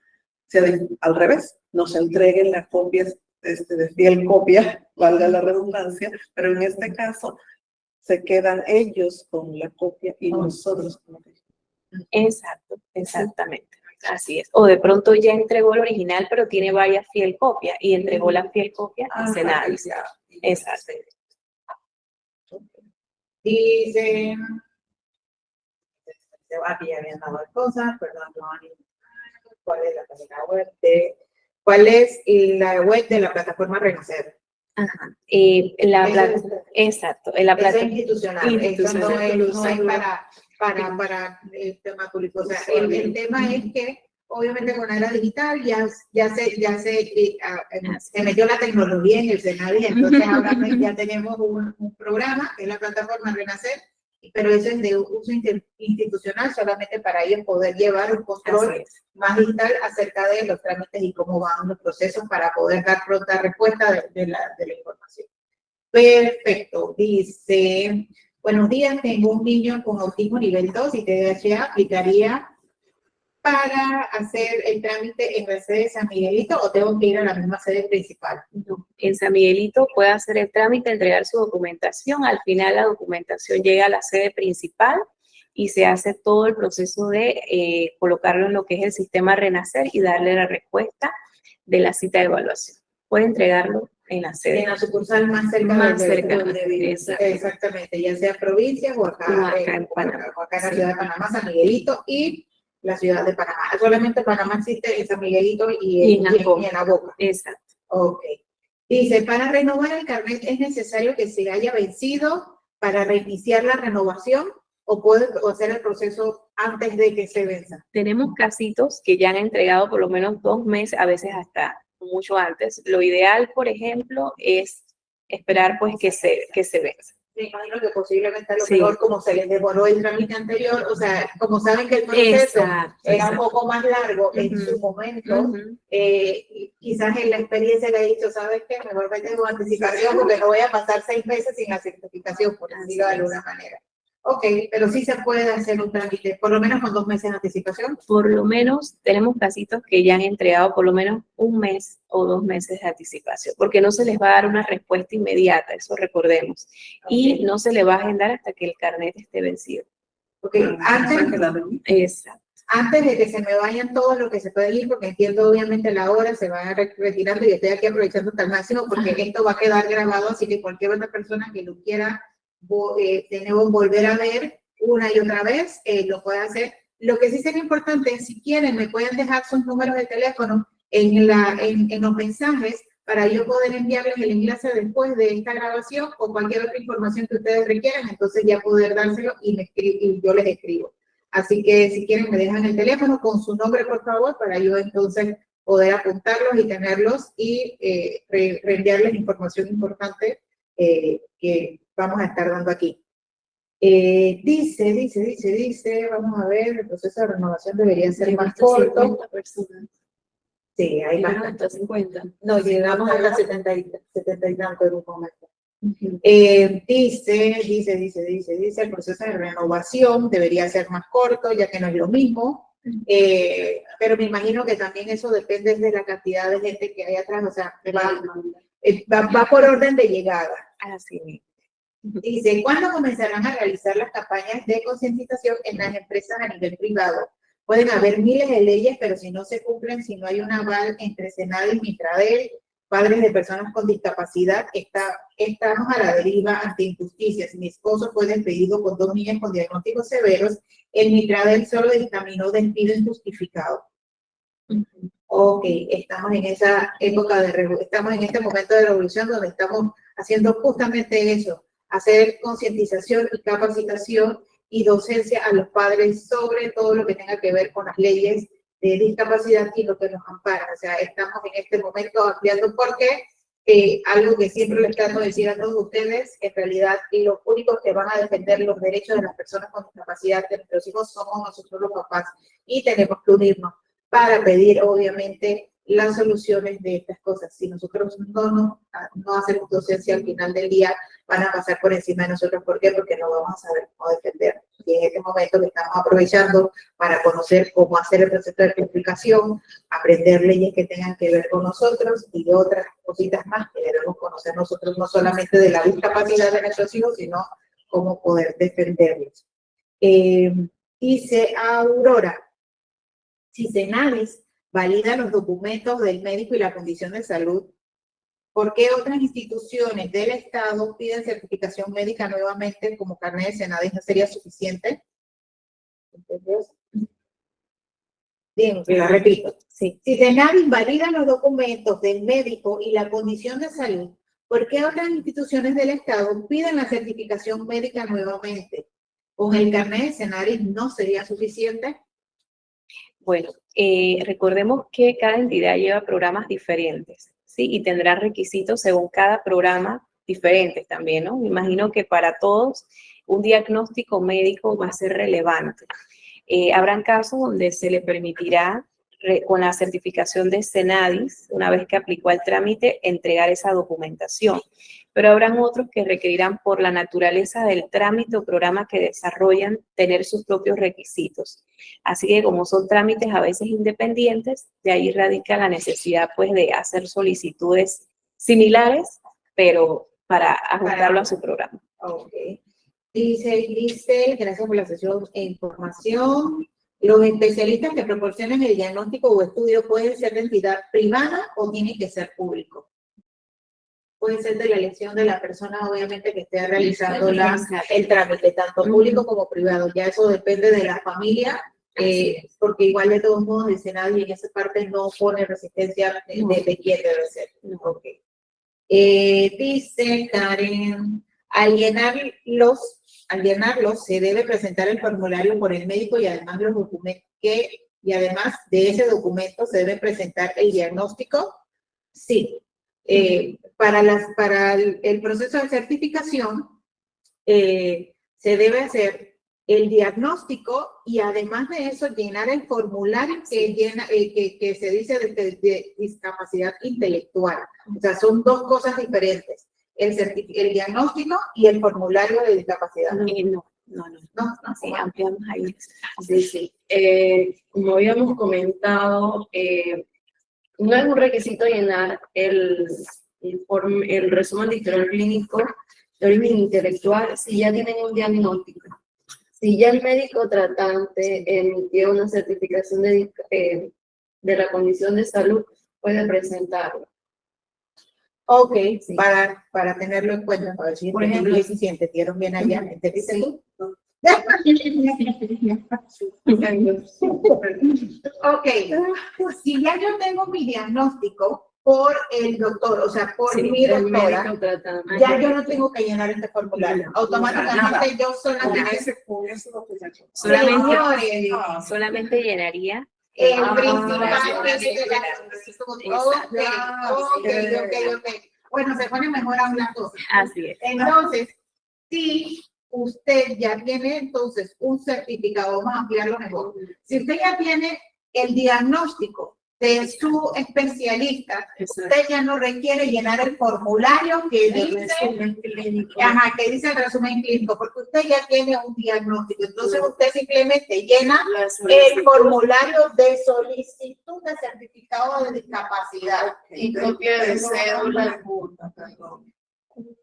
al revés, nos entreguen las copias de fiel copia, valga la redundancia, pero en este caso se quedan ellos con la copia y nosotros con la copia. Exacto, exactamente. Así es. O de pronto ya entregó el original, pero tiene varias fiel copias y entregó la fiel copia a Senadis. Exacto. Dice, aquí ya habían dado cosas, perdón, ¿cuál es la página web cuál es la web de la plataforma Renacer? Ajá. Exacto. En la plataforma institucional. Eso no es para el tema público. O sea, el tema es que obviamente con la era digital se metió la tecnología en el Senadi, entonces ahora ya tenemos un programa que es la plataforma Renacer, pero eso es de uso institucional solamente para ellos poder llevar un control más digital acerca de los trámites y cómo van los procesos para poder dar pronta respuesta de la información. Perfecto, dice, buenos días, tengo un niño con autismo nivel 2 y TDAH, ¿aplicaría para hacer el trámite en la sede de San Miguelito o tengo que ir a la misma sede principal? No, en San Miguelito puede hacer el trámite, entregar su documentación, al final la documentación llega a la sede principal y se hace todo el proceso de colocarlo en lo que es el sistema Renacer y darle la respuesta de la cita de evaluación. Puede entregarlo en la sede. En la sucursal más cerca donde vive. Exactamente, ya sea provincias o acá en Panamá. O acá en la ciudad de Panamá, San Miguelito y la ciudad de Panamá. Solamente Panamá existe en San Miguelito y en la Boca. Exacto. Ok. Dice, para renovar el carnet es necesario que se haya vencido para reiniciar la renovación o puede hacer el proceso antes de que se venza. Tenemos casitos que ya han entregado por lo menos 2 meses, a veces hasta mucho antes. Lo ideal, por ejemplo, es esperar pues que se venza. Me imagino que posiblemente a lo mejor como se les demoró el trámite anterior, o sea, como saben que el proceso era un poco más largo en su momento, quizás en la experiencia le he dicho, ¿sabes qué? Mejor me tengo anticipación porque no voy a pasar 6 meses sin la certificación, por decirlo de alguna manera. Ok, pero sí se puede hacer un trámite, por lo menos con 2 meses de anticipación. Por lo menos tenemos casitos que ya han entregado por lo menos 1 mes o 2 meses de anticipación, porque no se les va a dar una respuesta inmediata, eso recordemos, y no se le va a agendar hasta que el carnet esté vencido. Okay. Antes de que se me vayan todos los que se pueden ir, porque entiendo obviamente la hora, se va retirando y estoy aquí aprovechando hasta el máximo porque esto va a quedar grabado, así que cualquier otra persona que lo quiera volver a ver una y otra vez, lo puede hacer. Lo que sí sería importante, si quieren, me pueden dejar sus números de teléfono en los mensajes para yo poder enviarles el enlace después de esta grabación o cualquier otra información que ustedes requieran, entonces ya poder dárselo y yo les escribo. Así que si quieren me dejan el teléfono con su nombre, por favor, para yo entonces poder apuntarlos y tenerlos y reenviarles información importante que vamos a estar dando aquí. Dice, vamos a ver, el proceso de renovación debería ser más corto. Sí, hay más. Hasta 50. No, llegamos hasta 70 y tanto en un momento. Dice, el proceso de renovación debería ser más corto, ya que no es lo mismo. Pero me imagino que también eso depende de la cantidad de gente que hay atrás, o sea, va por orden de llegada. Así. Dice, ¿cuándo comenzarán a realizar las campañas de concientización en las empresas a nivel privado? Pueden haber miles de leyes, pero si no se cumplen, si no hay un aval entre Senadi y Mitradel, padres de personas con discapacidad, estamos a la deriva ante injusticias. Mi esposo fue despedido con 2 niñas con diagnósticos severos. El Mitradel solo dictaminó despido injustificado. Ok, estamos en esa época estamos en este momento de revolución donde estamos haciendo justamente eso, hacer concientización y capacitación y docencia a los padres sobre todo lo que tenga que ver con las leyes de discapacidad y lo que nos ampara. O sea, estamos en este momento ampliando porque algo que siempre les trato de decir a todos ustedes, en realidad los únicos que van a defender los derechos de las personas con discapacidad de nuestros hijos somos nosotros los papás y tenemos que unirnos para pedir obviamente las soluciones de estas cosas. Si nosotros no hacemos docencia al final del día, van a pasar por encima de nosotros. ¿Por qué? Porque no vamos a saber cómo defender. Y en este momento que estamos aprovechando para conocer cómo hacer el proceso de explicación, aprender leyes que tengan que ver con nosotros y otras cositas más que debemos conocer nosotros, no solamente de la discapacidad de nuestros hijos, sino cómo poder defenderlos. Dice Aurora, si Senadi valida los documentos del médico y la condición de salud, ¿por qué otras instituciones del Estado piden certificación médica nuevamente como carnet de Senadi? ¿No sería suficiente? Entonces, bien, la repito. Sí. Si Senadi valida los documentos del médico y la condición de salud, ¿por qué otras instituciones del Estado piden la certificación médica nuevamente? ¿Con el carnet de Senadi no sería suficiente? Bueno, recordemos que cada entidad lleva programas diferentes, ¿sí? Y tendrá requisitos según cada programa diferentes también, ¿no? Me imagino que para todos un diagnóstico médico va a ser relevante. Habrán casos donde se le permitirá, con la certificación de Senadis, una vez que aplicó el trámite, entregar esa documentación. Pero habrán otros que requerirán, por la naturaleza del trámite o programa que desarrollan, tener sus propios requisitos. Así que como son trámites a veces independientes, de ahí radica la necesidad pues de hacer solicitudes similares, pero para ajustarlo a su programa. Ok. Dice Grisel, gracias por la sesión e información. Los especialistas que proporcionen el diagnóstico o estudio pueden ser de entidad privada o tienen que ser público. Puede ser de la elección de la persona, obviamente, que esté realizando el trámite, tanto público como privado. Ya eso depende de la familia, porque igual de todos modos dice nadie en esa parte no pone resistencia de quién debe ser. Okay. Dice Karen, al llenarlos se debe presentar el formulario por el médico y además los documentos y además de ese documento se debe presentar el diagnóstico. Sí. Para el proceso de certificación se debe hacer el diagnóstico y además de eso llenar el formulario que se dice de discapacidad intelectual. O sea, son dos cosas diferentes. El diagnóstico y el formulario de discapacidad. No. Sí, ampliamos ahí. Sí. Como habíamos comentado, no es un requisito llenar el resumen de historial clínico de origen intelectual si ya tienen un diagnóstico. Si ya el médico tratante emitió una certificación de la condición de salud, puede presentarlo. Ok, sí. Para tenerlo en cuenta, para ver si por ejemplo, si se entendieron bien allá, ¿entendiste tú? Ok, si ya yo tengo mi diagnóstico por el doctor, o sea, por mi doctora, ya yo no tengo que llenar este formulario. Automáticamente yo solamente llenaría el principal. Ok. Bueno, se pone mejor a una cosa. Así es. Entonces, si usted ya tiene entonces un certificado, vamos a ampliarlo mejor. Si usted ya tiene el diagnóstico de su especialista, usted ya no requiere llenar el formulario que dice el resumen clínico, porque usted ya tiene un diagnóstico. Entonces usted simplemente llena el formulario de solicitud de certificado de discapacidad. Y copia de cédula.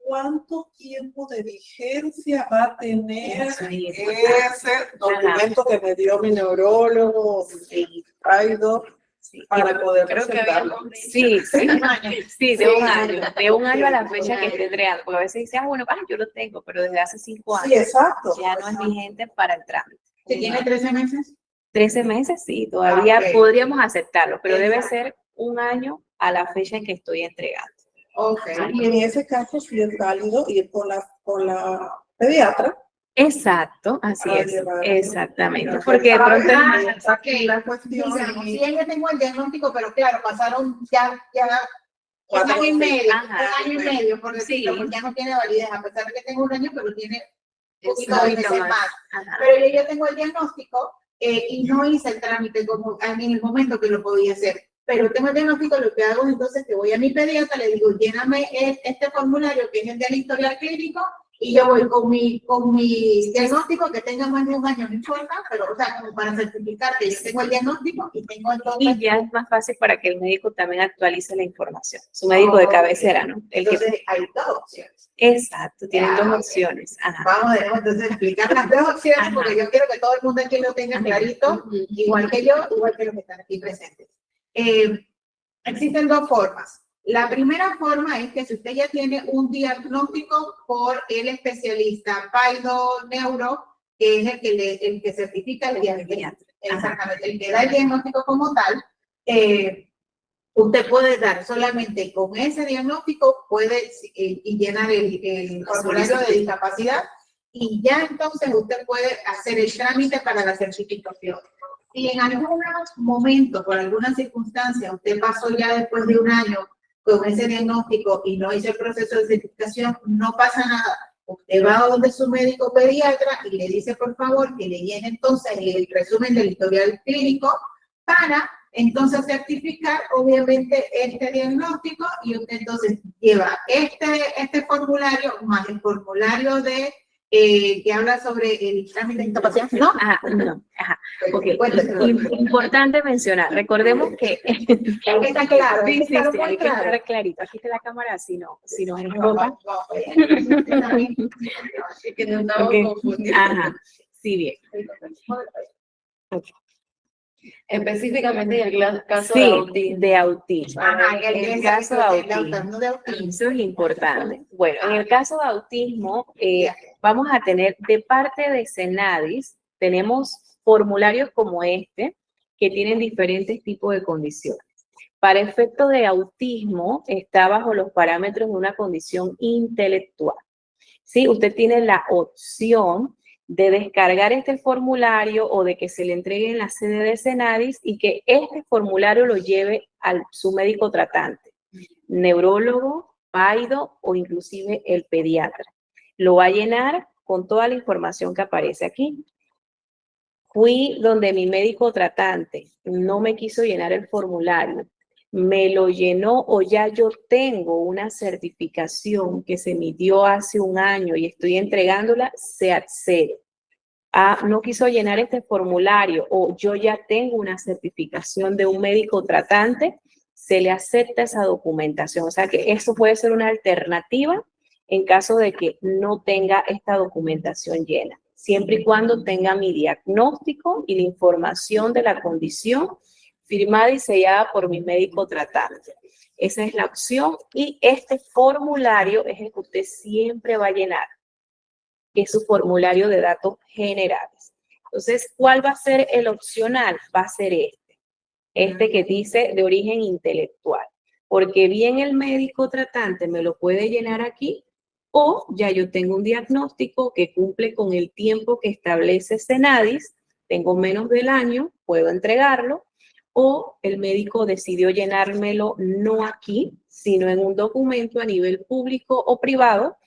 ¿Cuánto tiempo de vigencia va a tener ese documento que me dio mi neurólogo, para poder presentarlo? Sí, de un año a la fecha que esté entregado, porque a veces dicen, bueno, yo lo tengo, pero desde hace 5 años. Sí, exacto. Ya no es vigente para el trámite. ¿Se tiene 13 meses? 13 meses, sí, todavía podríamos aceptarlo, pero debe ser 1 año a la fecha en que estoy entregando. Okay. Y en ese caso sí es válido ir con la pediatra. Exacto, así es, exactamente, porque de pronto la cuestión. Si ya tengo el diagnóstico, pero claro, pasaron ya 1 año y medio, por decirlo, porque ya no tiene validez, a pesar de que tengo 1 año, pero tiene un poquito de meses más. Pero yo ya tengo el diagnóstico y no hice el trámite como en el momento que lo podía hacer. Pero tengo el diagnóstico, lo que hago es entonces que voy a mi pediatra, le digo, lléname este formulario que es el del historial clínico, y yo voy con mi diagnóstico que tenga más de 1 año, no importa, pero o sea, como para certificar que yo tengo el diagnóstico y tengo entonces... Y ya es más fácil para que el médico también actualice la información, su médico de cabecera, ¿no? Entonces hay 2 opciones. Exacto, tienen 2 opciones. Vamos a entonces explicar las 2 opciones, porque yo quiero que todo el mundo aquí lo tenga clarito, igual que yo, igual que los que están aquí presentes. Existen 2 formas. La primera forma es que si usted ya tiene un diagnóstico por el especialista Paido Neuro, que es el que certifica el diagnóstico, exactamente, el que da el diagnóstico como tal, usted puede dar solamente con ese diagnóstico, puede llenar el formulario de discapacidad y ya entonces usted puede hacer el trámite para la certificación. Si en algunos momentos, por alguna circunstancia, usted pasó ya después de un año con ese diagnóstico y no hizo el proceso de certificación, no pasa nada. Usted va a donde su médico pediatra y le dice, por favor, que le llene entonces el resumen del historial clínico para entonces certificar, obviamente, este diagnóstico, y usted entonces lleva este formulario más el formulario de que habla sobre el trámite de discapacidad, ¿no? No, ajá. Ok, Importante mencionar, recordemos que está claro, sí, está sí, muy hay que claro. estar clarito. Aquí está la cámara, si no es No, ropa. Que nos estamos Okay. confundiendo. Ajá, sí, bien. Okay. Específicamente en el caso Sí, de autismo. de autismo. Ajá, En el caso de autismo. Eso es importante. Bueno, en el caso de autismo, vamos a tener de parte de Senadis, tenemos formularios como este, que tienen diferentes tipos de condiciones. Para efecto de autismo, está bajo los parámetros de una condición intelectual. ¿Sí? Usted tiene la opción de descargar este formulario o de que se le entregue en la sede de Senadis y que este formulario lo lleve a su médico tratante, neurólogo, paido o inclusive el pediatra. Lo va a llenar con toda la información que aparece aquí. Fui donde mi médico tratante, no me quiso llenar el formulario, me lo llenó o ya yo tengo una certificación que se emitió hace un año y estoy entregándola, se accede. No quiso llenar este formulario o yo ya tengo una certificación de un médico tratante, se le acepta esa documentación. O sea que eso puede ser una alternativa en caso de que no tenga esta documentación llena, siempre y cuando tenga mi diagnóstico y la información de la condición firmada y sellada por mi médico tratante. Esa es la opción y este formulario es el que usted siempre va a llenar, que es su formulario de datos generales. Entonces, ¿cuál va a ser el opcional? Va a ser este que dice de origen intelectual, porque bien el médico tratante me lo puede llenar aquí o ya yo tengo un diagnóstico que cumple con el tiempo que establece Senadis, tengo menos del año, puedo entregarlo, o el médico decidió llenármelo no aquí, sino en un documento a nivel público o privado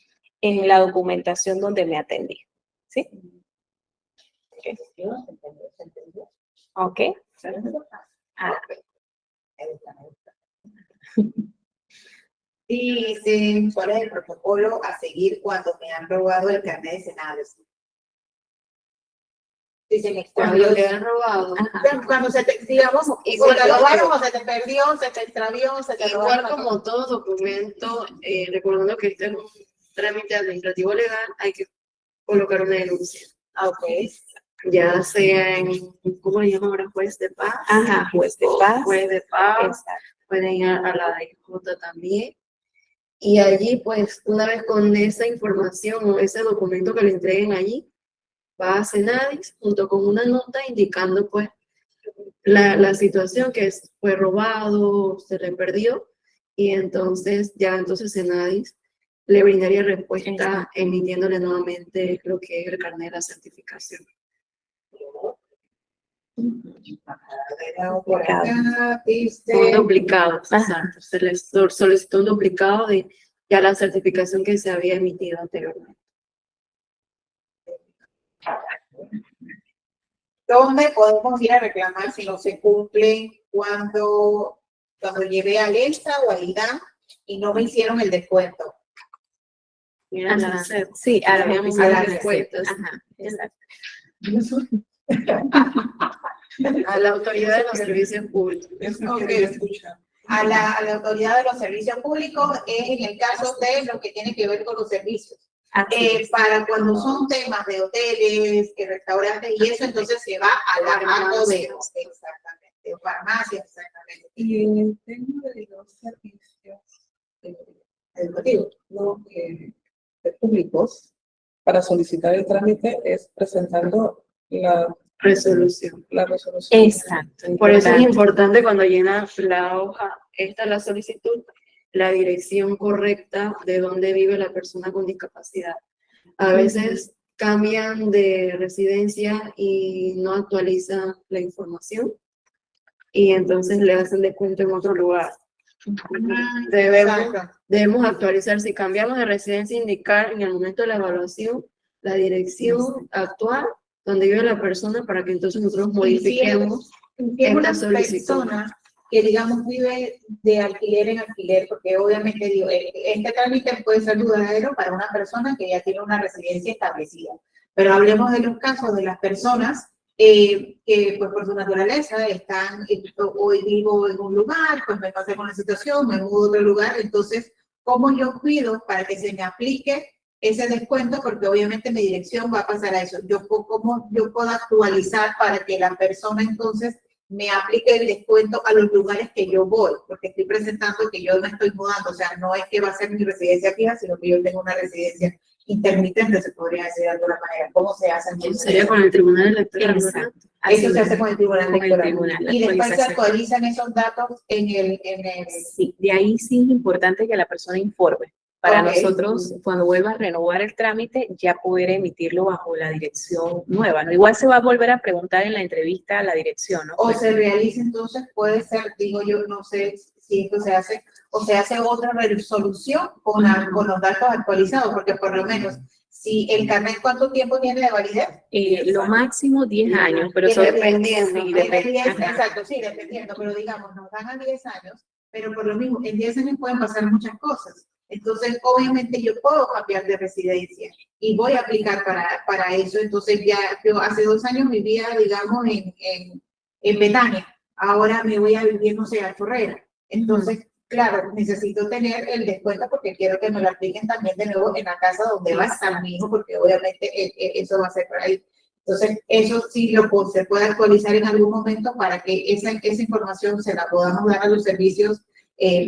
en la documentación donde me atendí. ¿Sí? Ok. Dice, ¿cuál es el protocolo a seguir cuando me han robado el carnet de Senadis? Dice, me extravió. Cuando le han robado. Cuando se te, digamos, Igual se te robaron o se te perdió, se te extravió, se te Igual robaron. como todo documento, recordando que este es un trámite administrativo legal, hay que colocar una denuncia. Ok. Ya sea en, ¿cómo le llaman ahora? Juez de paz. Ajá, juez de paz. Juez de paz. Exacto. Pueden ir a la DJ también. Y allí, pues, una vez con esa información o ese documento que le entreguen allí, va a Senadis junto con una nota indicando, pues, la situación que fue robado, se le perdió, y entonces Senadis le brindaría respuesta emitiéndole nuevamente lo que es el carnet de la certificación. Por acá dice, Son duplicados, exacto. Se les solicitó un duplicado de ya la certificación que se había emitido anteriormente. ¿dónde podemos ir a reclamar si no se cumple cuando llevé a Alexa o a IDAM y no me hicieron el descuento? Mira, Sí, a las oficinas de respuestas. Ajá, exacto. A la autoridad de los servicios públicos. A la autoridad de los servicios públicos es en el caso de lo que tiene que ver con los servicios. Para cuando son temas de hoteles, restaurantes y eso, entonces se va a la farmacia, exactamente, de farmacia, exactamente. Y en el tema de los servicios educativos, ¿no? De públicos, para solicitar el trámite es presentando la resolución. Exacto. Por eso es importante cuando llena la hoja, la solicitud, la dirección correcta de donde vive la persona con discapacidad. A veces cambian de residencia y no actualizan la información, y entonces le hacen descuento en otro lugar. Debemos actualizar. Si cambiamos de residencia, indicar en el momento de la evaluación la dirección actual donde vive la persona, para que entonces nosotros modifiquemos esta solicitud. Que digamos vive de alquiler en alquiler, porque obviamente digo, este trámite puede ser duradero para una persona que ya tiene una residencia establecida, pero hablemos de los casos de las personas que pues por su naturaleza están, hoy vivo en un lugar, pues me pasé con la situación, me mudo a otro lugar, entonces, ¿cómo yo cuido para que se me aplique ese descuento? Porque obviamente mi dirección va a pasar a eso. ¿Cómo yo puedo actualizar para que la persona entonces me aplique el descuento a los lugares que yo voy? Porque estoy presentando que yo me estoy mudando, o sea, no es que va a ser mi residencia fija, sino que yo tengo una residencia intermitente, se podría decir de alguna manera. ¿Cómo se hace? Sería con el Tribunal Electoral. Exacto. Eso se hace con el Tribunal Electoral. Y después se actualizan esos datos en el... Sí, de ahí sí es importante que la persona informe. Para nosotros, cuando vuelva a renovar el trámite, ya poder emitirlo bajo la dirección nueva, ¿no? Igual se va a volver a preguntar en la entrevista a la dirección, ¿no? O se realiza entonces, puede ser, digo yo, no sé si esto se hace, o se hace otra resolución con los datos actualizados, porque por lo menos, si el carnet, ¿cuánto tiempo tiene de validez? Lo máximo 10 años, pero eso dependiendo. Sí, exacto, sí, dependiendo, pero digamos, nos dan a 10 años, pero por lo mismo, en 10 años pueden pasar muchas cosas. Entonces, obviamente, yo puedo cambiar de residencia y voy a aplicar para eso. Entonces, ya yo hace 2 años vivía, digamos, en Betania. Ahora me voy a vivir, no sé, a Chorrera. Entonces, claro, necesito tener el descuento porque quiero que me lo apliquen también de nuevo en la casa donde va a estar mi hijo, porque obviamente eso va a ser por ahí. Entonces, eso sí se puede actualizar en algún momento para que esa información se la podamos dar a los servicios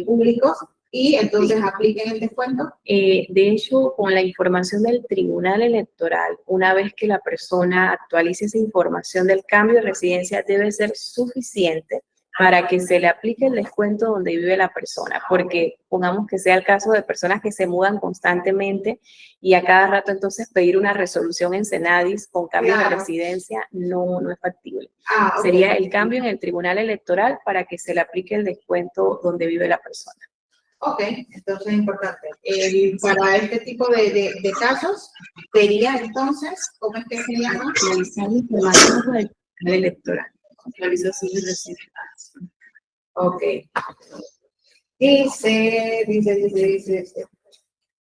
públicos y entonces apliquen el descuento. De hecho, con la información del Tribunal Electoral, una vez que la persona actualice esa información del cambio de residencia, debe ser suficiente para que se le aplique el descuento donde vive la persona, porque pongamos que sea el caso de personas que se mudan constantemente y a cada rato entonces pedir una resolución en Senadis con cambio de residencia no es factible. Okay. Sería el cambio en el Tribunal Electoral para que se le aplique el descuento donde vive la persona. Ok, entonces es importante. Para este tipo de casos, sería entonces, ¿cómo es que se llama? Actualizar la información del Tribunal Electoral. Actualización de residencias. Ok. Dice.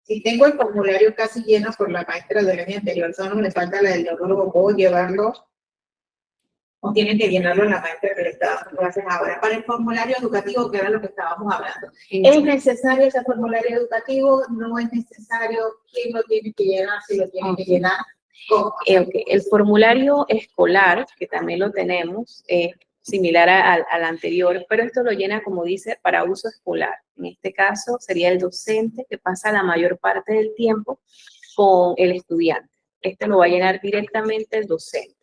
Si tengo el formulario casi lleno por la maestra del año anterior, solo me falta la del neurologo, ¿puedo llevarlo? ¿O tienen que llenarlo la maestra que le está dando clases ahora? Para el formulario educativo, que era lo que estábamos hablando. ¿Es necesario ese formulario educativo? ¿No es necesario? ¿Quién lo tiene que llenar? ¿Si lo tiene que llenar? El formulario escolar, que también lo tenemos, similar al anterior, pero esto lo llena, como dice, para uso escolar. En este caso sería el docente que pasa la mayor parte del tiempo con el estudiante. Este lo va a llenar directamente el docente.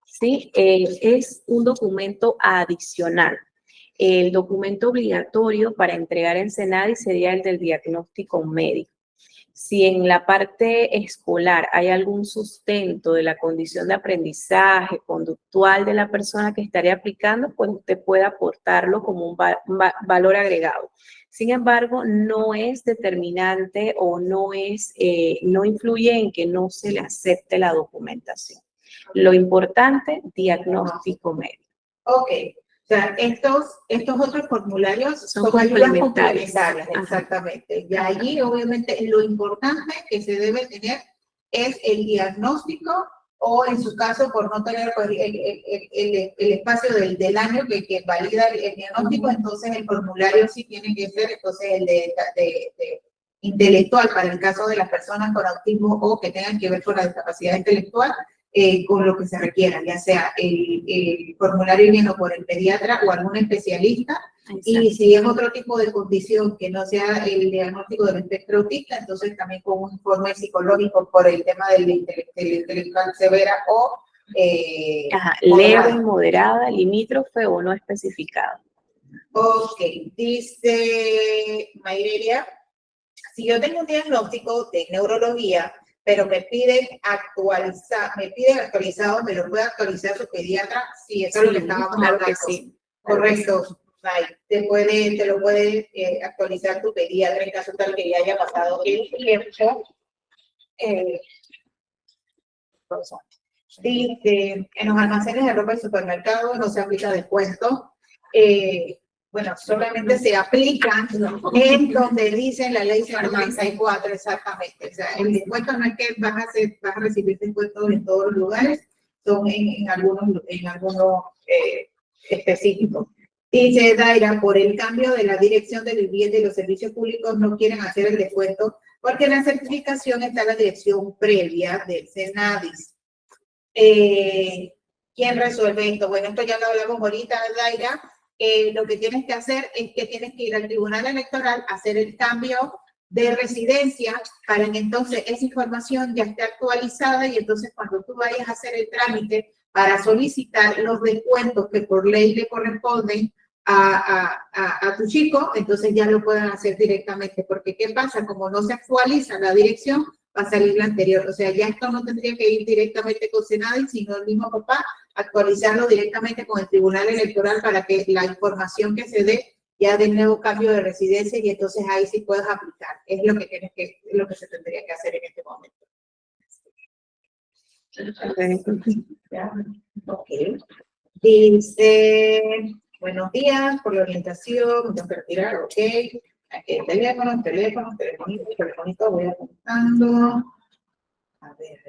¿Sí? Es un documento adicional. El documento obligatorio para entregar en Senadi sería el del diagnóstico médico. Si en la parte escolar hay algún sustento de la condición de aprendizaje conductual de la persona que estaría aplicando, pues usted puede aportarlo como un valor agregado. Sin embargo, no es determinante o no influye en que no se le acepte la documentación. Lo importante, diagnóstico médico. Ok. O sea, estos otros formularios son ayudas complementarias, exactamente. Y allí, obviamente, lo importante que se debe tener es el diagnóstico o, en su caso, por no tener pues, el espacio del año que valida el diagnóstico, entonces el formulario sí tiene que ser entonces el de intelectual para el caso de las personas con autismo o que tengan que ver con la discapacidad intelectual. Con lo que se requiera, ya sea el formulario lleno por el pediatra o algún especialista. Exacto. Y si es otro tipo de condición que no sea el diagnóstico del espectro autista, entonces también con un informe psicológico por el tema del intelectual severa o leve, moderada, limítrofe o no especificado. Ok, dice Mayrelia, si yo tengo un diagnóstico de neurología, pero me piden actualizado, me lo puede actualizar su pediatra, sí, eso es lo que estábamos claro hablando. que sí. Correcto. Te lo puede actualizar tu pediatra en caso tal que ya haya pasado el tiempo. Dice, en los almacenes de ropa del supermercado no se aplica descuento. Bueno, solamente se aplican en donde dice la ley 034, exactamente. O sea, el descuento no es que vas a recibir descuentos en todos los lugares, son en algunos específicos. Dice Daira, por el cambio de la dirección de vivienda y los servicios públicos no quieren hacer el descuento porque en la certificación está la dirección previa del Senadis. ¿Quién resuelve esto? Bueno, esto ya lo hablamos ahorita, Daira. Lo que tienes que hacer es que tienes que ir al Tribunal Electoral a hacer el cambio de residencia para que entonces esa información ya esté actualizada y entonces cuando tú vayas a hacer el trámite para solicitar los descuentos que por ley le corresponden a tu chico, entonces ya lo pueden hacer directamente. Porque ¿qué pasa? Como no se actualiza la dirección, va a salir la anterior. O sea, ya esto no tendría que ir directamente con Senadi, sino el mismo papá actualizarlo directamente con el Tribunal Electoral para que la información que se dé ya de nuevo cambio de residencia y entonces ahí sí puedes aplicar. Es lo que se tendría que hacer en este momento. Ok. Dice, buenos días por la orientación, me tengo que retirar, ok. Telefonito, voy apuntando. A ver.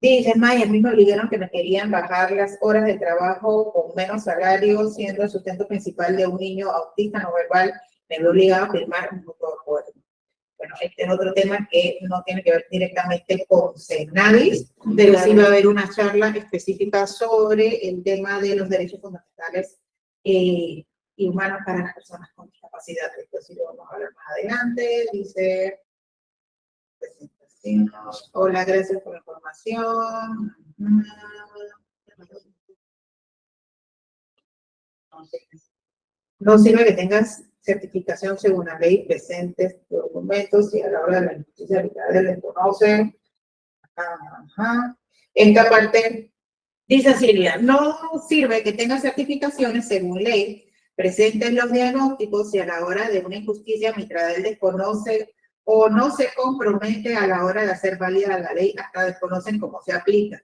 Dice Maya, a mí me obligaron que me querían bajar las horas de trabajo con menos salario, siendo el sustento principal de un niño autista no verbal, me lo obligaba a firmar un mutuo acuerdo. Bueno, este es otro tema que no tiene que ver directamente con Senadis, pero sí va a haber una charla específica sobre el tema de los derechos fundamentales y humanos para las personas con discapacidad. Esto sí lo vamos a hablar más adelante. Dice, presentación. Hola, gracias por la información. No sirve que tengas certificación según la ley presentes documentos y a la hora de la justicia arbitral desconocen. Esta parte dice Silvia, no sirve que tengas certificaciones según ley presentes los diagnósticos y a la hora de una injusticia arbitral desconoce o no se compromete a la hora de hacer válida la ley hasta desconocen cómo se aplica.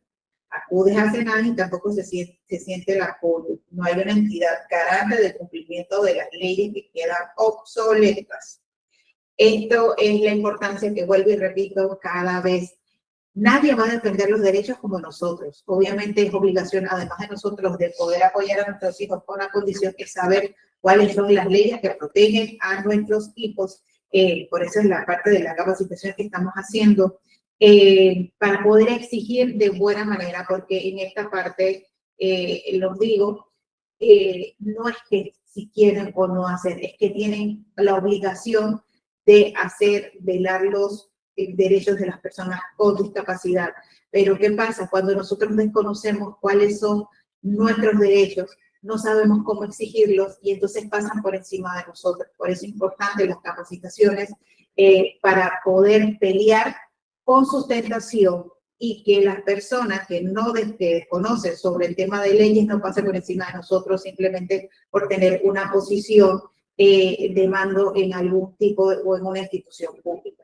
Acudes a Senado y tampoco se siente el apoyo. No hay una entidad garante del cumplimiento de las leyes que quedan obsoletas. Esto es la importancia que vuelvo y repito cada vez. Nadie va a defender los derechos como nosotros. Obviamente es obligación, además de nosotros, de poder apoyar a nuestros hijos con la condición de saber cuáles son las leyes que protegen a nuestros hijos. Por eso es la parte de la capacitación que estamos haciendo. Para poder exigir de buena manera, porque en esta parte, los digo, no es que si quieren o no hacer, es que tienen la obligación de hacer, velar los derechos de las personas con discapacidad. Pero ¿qué pasa? Cuando nosotros desconocemos cuáles son nuestros derechos, no sabemos cómo exigirlos y entonces pasan por encima de nosotros. Por eso es importante las capacitaciones para poder pelear con sustentación y que las personas que no desconocen sobre el tema de leyes no pasen por encima de nosotros simplemente por tener una posición de mando en algún tipo o en una institución pública.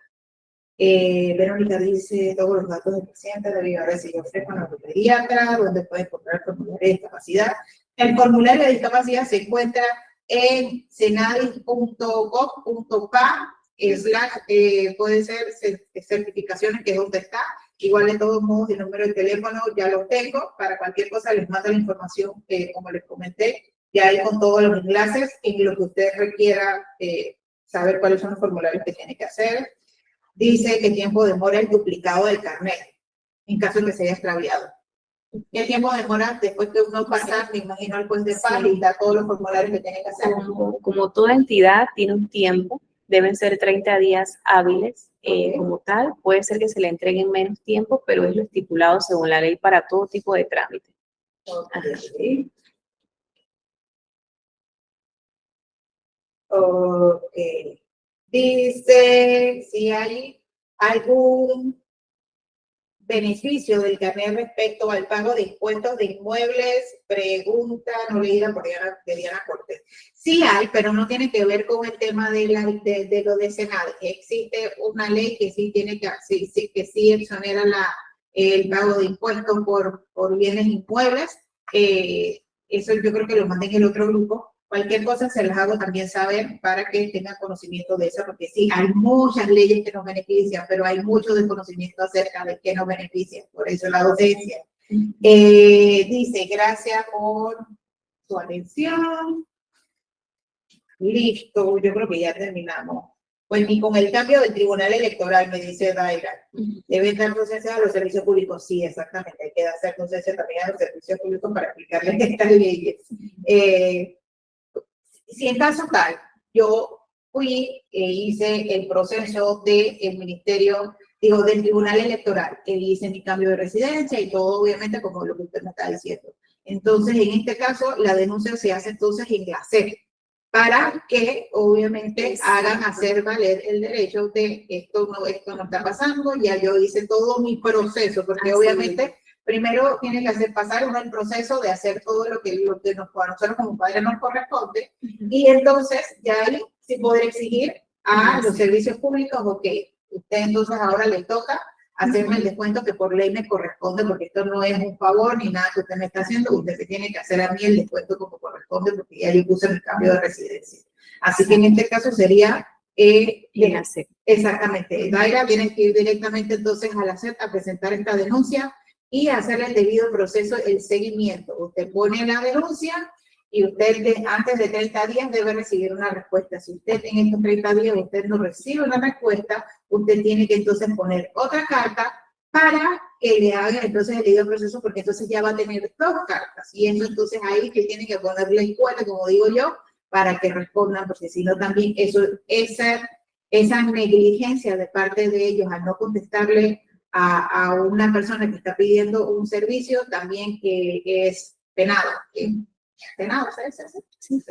Verónica dice, todos los datos del paciente deben recibir con el pediatra, donde puede encontrar el formulario de discapacidad. El formulario de discapacidad se encuentra en senadis.gov.pa puede ser certificaciones, que es donde está. Igual de todos modos, el número de teléfono ya lo tengo. Para cualquier cosa les mando la información, como les comenté, ya hay con todos los enlaces en lo que usted requiera saber cuáles son los formularios que tiene que hacer. Dice qué tiempo demora el duplicado del carnet en caso de que se haya extraviado. ¿Qué tiempo demora después que uno pasa, me imagino, al juez de paz y da todos los formularios que tiene que hacer? Como toda entidad tiene un tiempo, deben ser 30 días hábiles como tal. Puede ser que se le entregue en menos tiempo, pero es lo estipulado según la ley para todo tipo de trámite. Okay. Ok. Dice si hay algún beneficio del carnet respecto al pago de impuestos de inmuebles, pregunta no leída por Diana Cortés. Sí hay, pero no tiene que ver con el tema de lo de Senado. Existe una ley que sí tiene que exonera el pago de impuestos por bienes inmuebles. Eso yo creo que lo mandé en el otro grupo. Cualquier cosa se las hago también saber para que tengan conocimiento de eso, porque sí, hay muchas leyes que nos benefician, pero hay mucho desconocimiento acerca de qué nos beneficia. Por eso la docencia. Dice, gracias por su atención. Listo, yo creo que ya terminamos. Pues ni con el cambio del Tribunal Electoral, me dice Daira, deben dar docencia a los servicios públicos. Sí, exactamente, hay que hacer docencia también a los servicios públicos para aplicarles estas leyes. Si en caso tal, yo fui e hice el proceso del ministerio, del Tribunal Electoral, que hice mi cambio de residencia y todo, obviamente, como lo que usted me está diciendo. Entonces, en este caso, la denuncia se hace entonces en la SEP, para que, obviamente, hagan hacer valer el derecho de esto no está pasando, ya yo hice todo mi proceso, porque obviamente primero tiene que hacer pasar uno el proceso de hacer todo lo que a nosotros como padres nos corresponde, y entonces ya ahí sí poder exigir a los servicios públicos, ok, usted entonces ahora le toca hacerme el descuento que por ley me corresponde, porque esto no es un favor ni nada que usted me está haciendo, usted se tiene que hacer a mí el descuento como corresponde, porque ya yo puse mi cambio de residencia. Así que en este caso sería... exactamente, Daira tiene que ir directamente entonces a la SEP a presentar esta denuncia y hacerle el debido proceso, el seguimiento. Usted pone la denuncia y usted antes de 30 días debe recibir una respuesta. Si usted en estos 30 días usted no recibe una respuesta, usted tiene que entonces poner otra carta para que le hagan entonces el debido proceso, porque entonces ya va a tener dos cartas. Y eso entonces ahí que tiene que ponerle en cuenta, como digo yo, para que respondan, porque si no también esa negligencia de parte de ellos al no contestarle a una persona que está pidiendo un servicio, también que es penado. Penado, ¿sabes? Sí,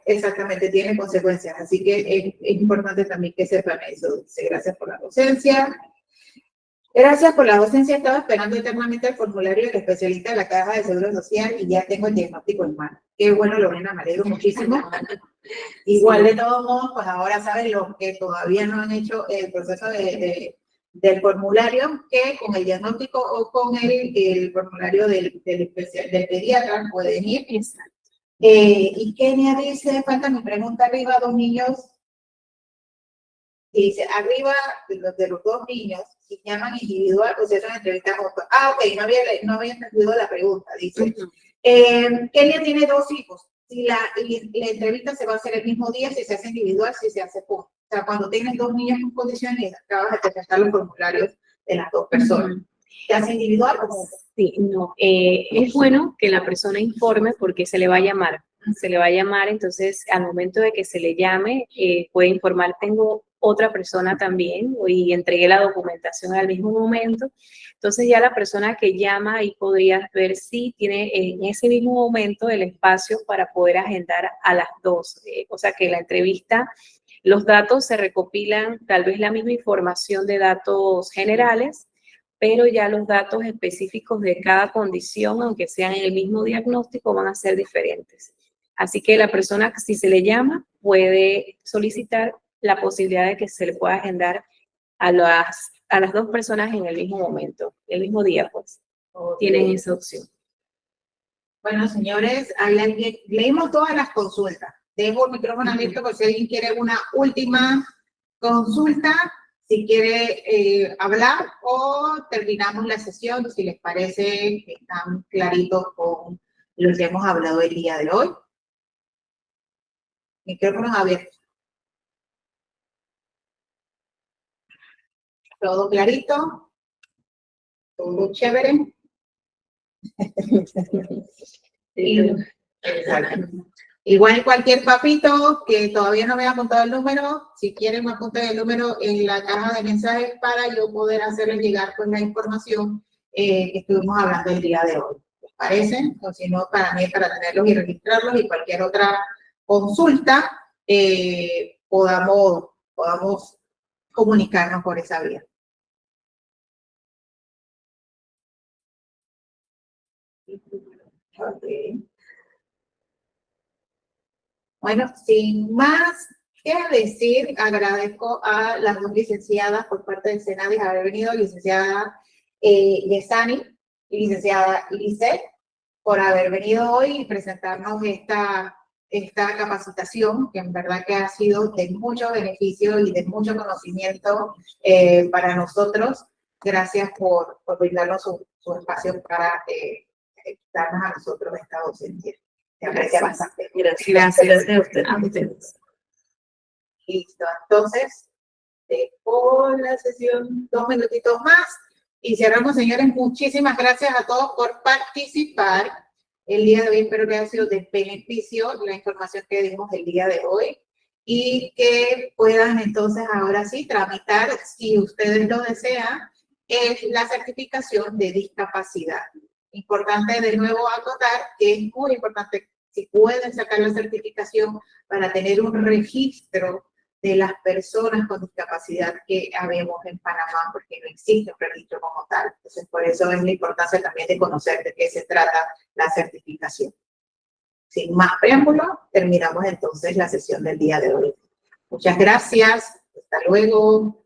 exactamente, tiene consecuencias. Así que es importante también que sepan eso. Dice, gracias por la docencia. Gracias por la docencia. Estaba esperando eternamente el formulario del especialista de la Caja de Seguro Social y ya tengo el diagnóstico en mano. Qué bueno, Lorena, me alegro muchísimo. Igual de todos modos, pues ahora saben los que todavía no han hecho el proceso del formulario, que con el diagnóstico o con el formulario del pediatra pueden ir. Exacto. Y Kenia dice, falta mi pregunta arriba, 2 niños. Y dice, arriba de los 2 niños, si llaman individual, pues eso es entrevista juntos. Ok, no había entendido la pregunta. Dice, Kenia tiene 2 hijos. Si la entrevista se va a hacer el mismo día, si se hace individual, si se hace juntos. O sea, cuando tienes 2 niños en condiciones, acabas de presentar los formularios de las 2 personas. ¿Se hace individual o juntos? Sí, no. Es bueno que la persona informe porque se le va a llamar. Se le va a llamar, entonces al momento de que se le llame, puede informar, tengo otra persona también y entregué la documentación al mismo momento. Entonces ya la persona que llama ahí podría ver si tiene en ese mismo momento el espacio para poder agendar a las 2. O sea que la entrevista, los datos se recopilan, tal vez la misma información de datos generales, pero ya los datos específicos de cada condición, aunque sean en el mismo diagnóstico, van a ser diferentes. Así que la persona, si se le llama, puede solicitar la posibilidad de que se le pueda agendar a las 2 personas en el mismo momento, el mismo día, pues. Tienen esa opción. Bueno, señores, leímos todas las consultas. Dejo el micrófono abierto por si alguien quiere una última consulta, si quiere hablar, o terminamos la sesión, si les parece que están claritos con lo que hemos hablado el día de hoy. Micrófonos abiertos. Todo clarito. Todo chévere. Igual cualquier papito que todavía no me haya apuntado el número, si quieren me apunten el número en la caja de mensajes para yo poder hacerles llegar pues la información que estuvimos hablando el día de hoy. ¿Les parece? O si no, para mí, para tenerlos y registrarlos, y cualquier otra consulta podamos podamos comunicarnos por esa vía. Okay. Bueno, sin más que decir, agradezco a las dos licenciadas por parte del Senadis haber venido, licenciada Yesani y licenciada Lisset, por haber venido hoy y presentarnos esta capacitación, que en verdad que ha sido de mucho beneficio y de mucho conocimiento para nosotros. Gracias por brindarnos su espacio para darnos a nosotros esta docencia. Se aprecia bastante. Gracias a ustedes. Listo, entonces, dejo la sesión 2 minutitos más y cerramos, señores. Muchísimas gracias a todos por participar el día de hoy. Espero que haya sido de beneficio la información que dimos el día de hoy y que puedan entonces ahora sí tramitar, si ustedes lo desean, la certificación de discapacidad. Importante de nuevo acotar que es muy importante si pueden sacar la certificación para tener un registro de las personas con discapacidad que habemos en Panamá, porque no existe un registro como tal. Entonces, por eso es la importancia también de conocer de qué se trata la certificación. Sin más preámbulo, terminamos entonces la sesión del día de hoy. Muchas gracias. Hasta luego.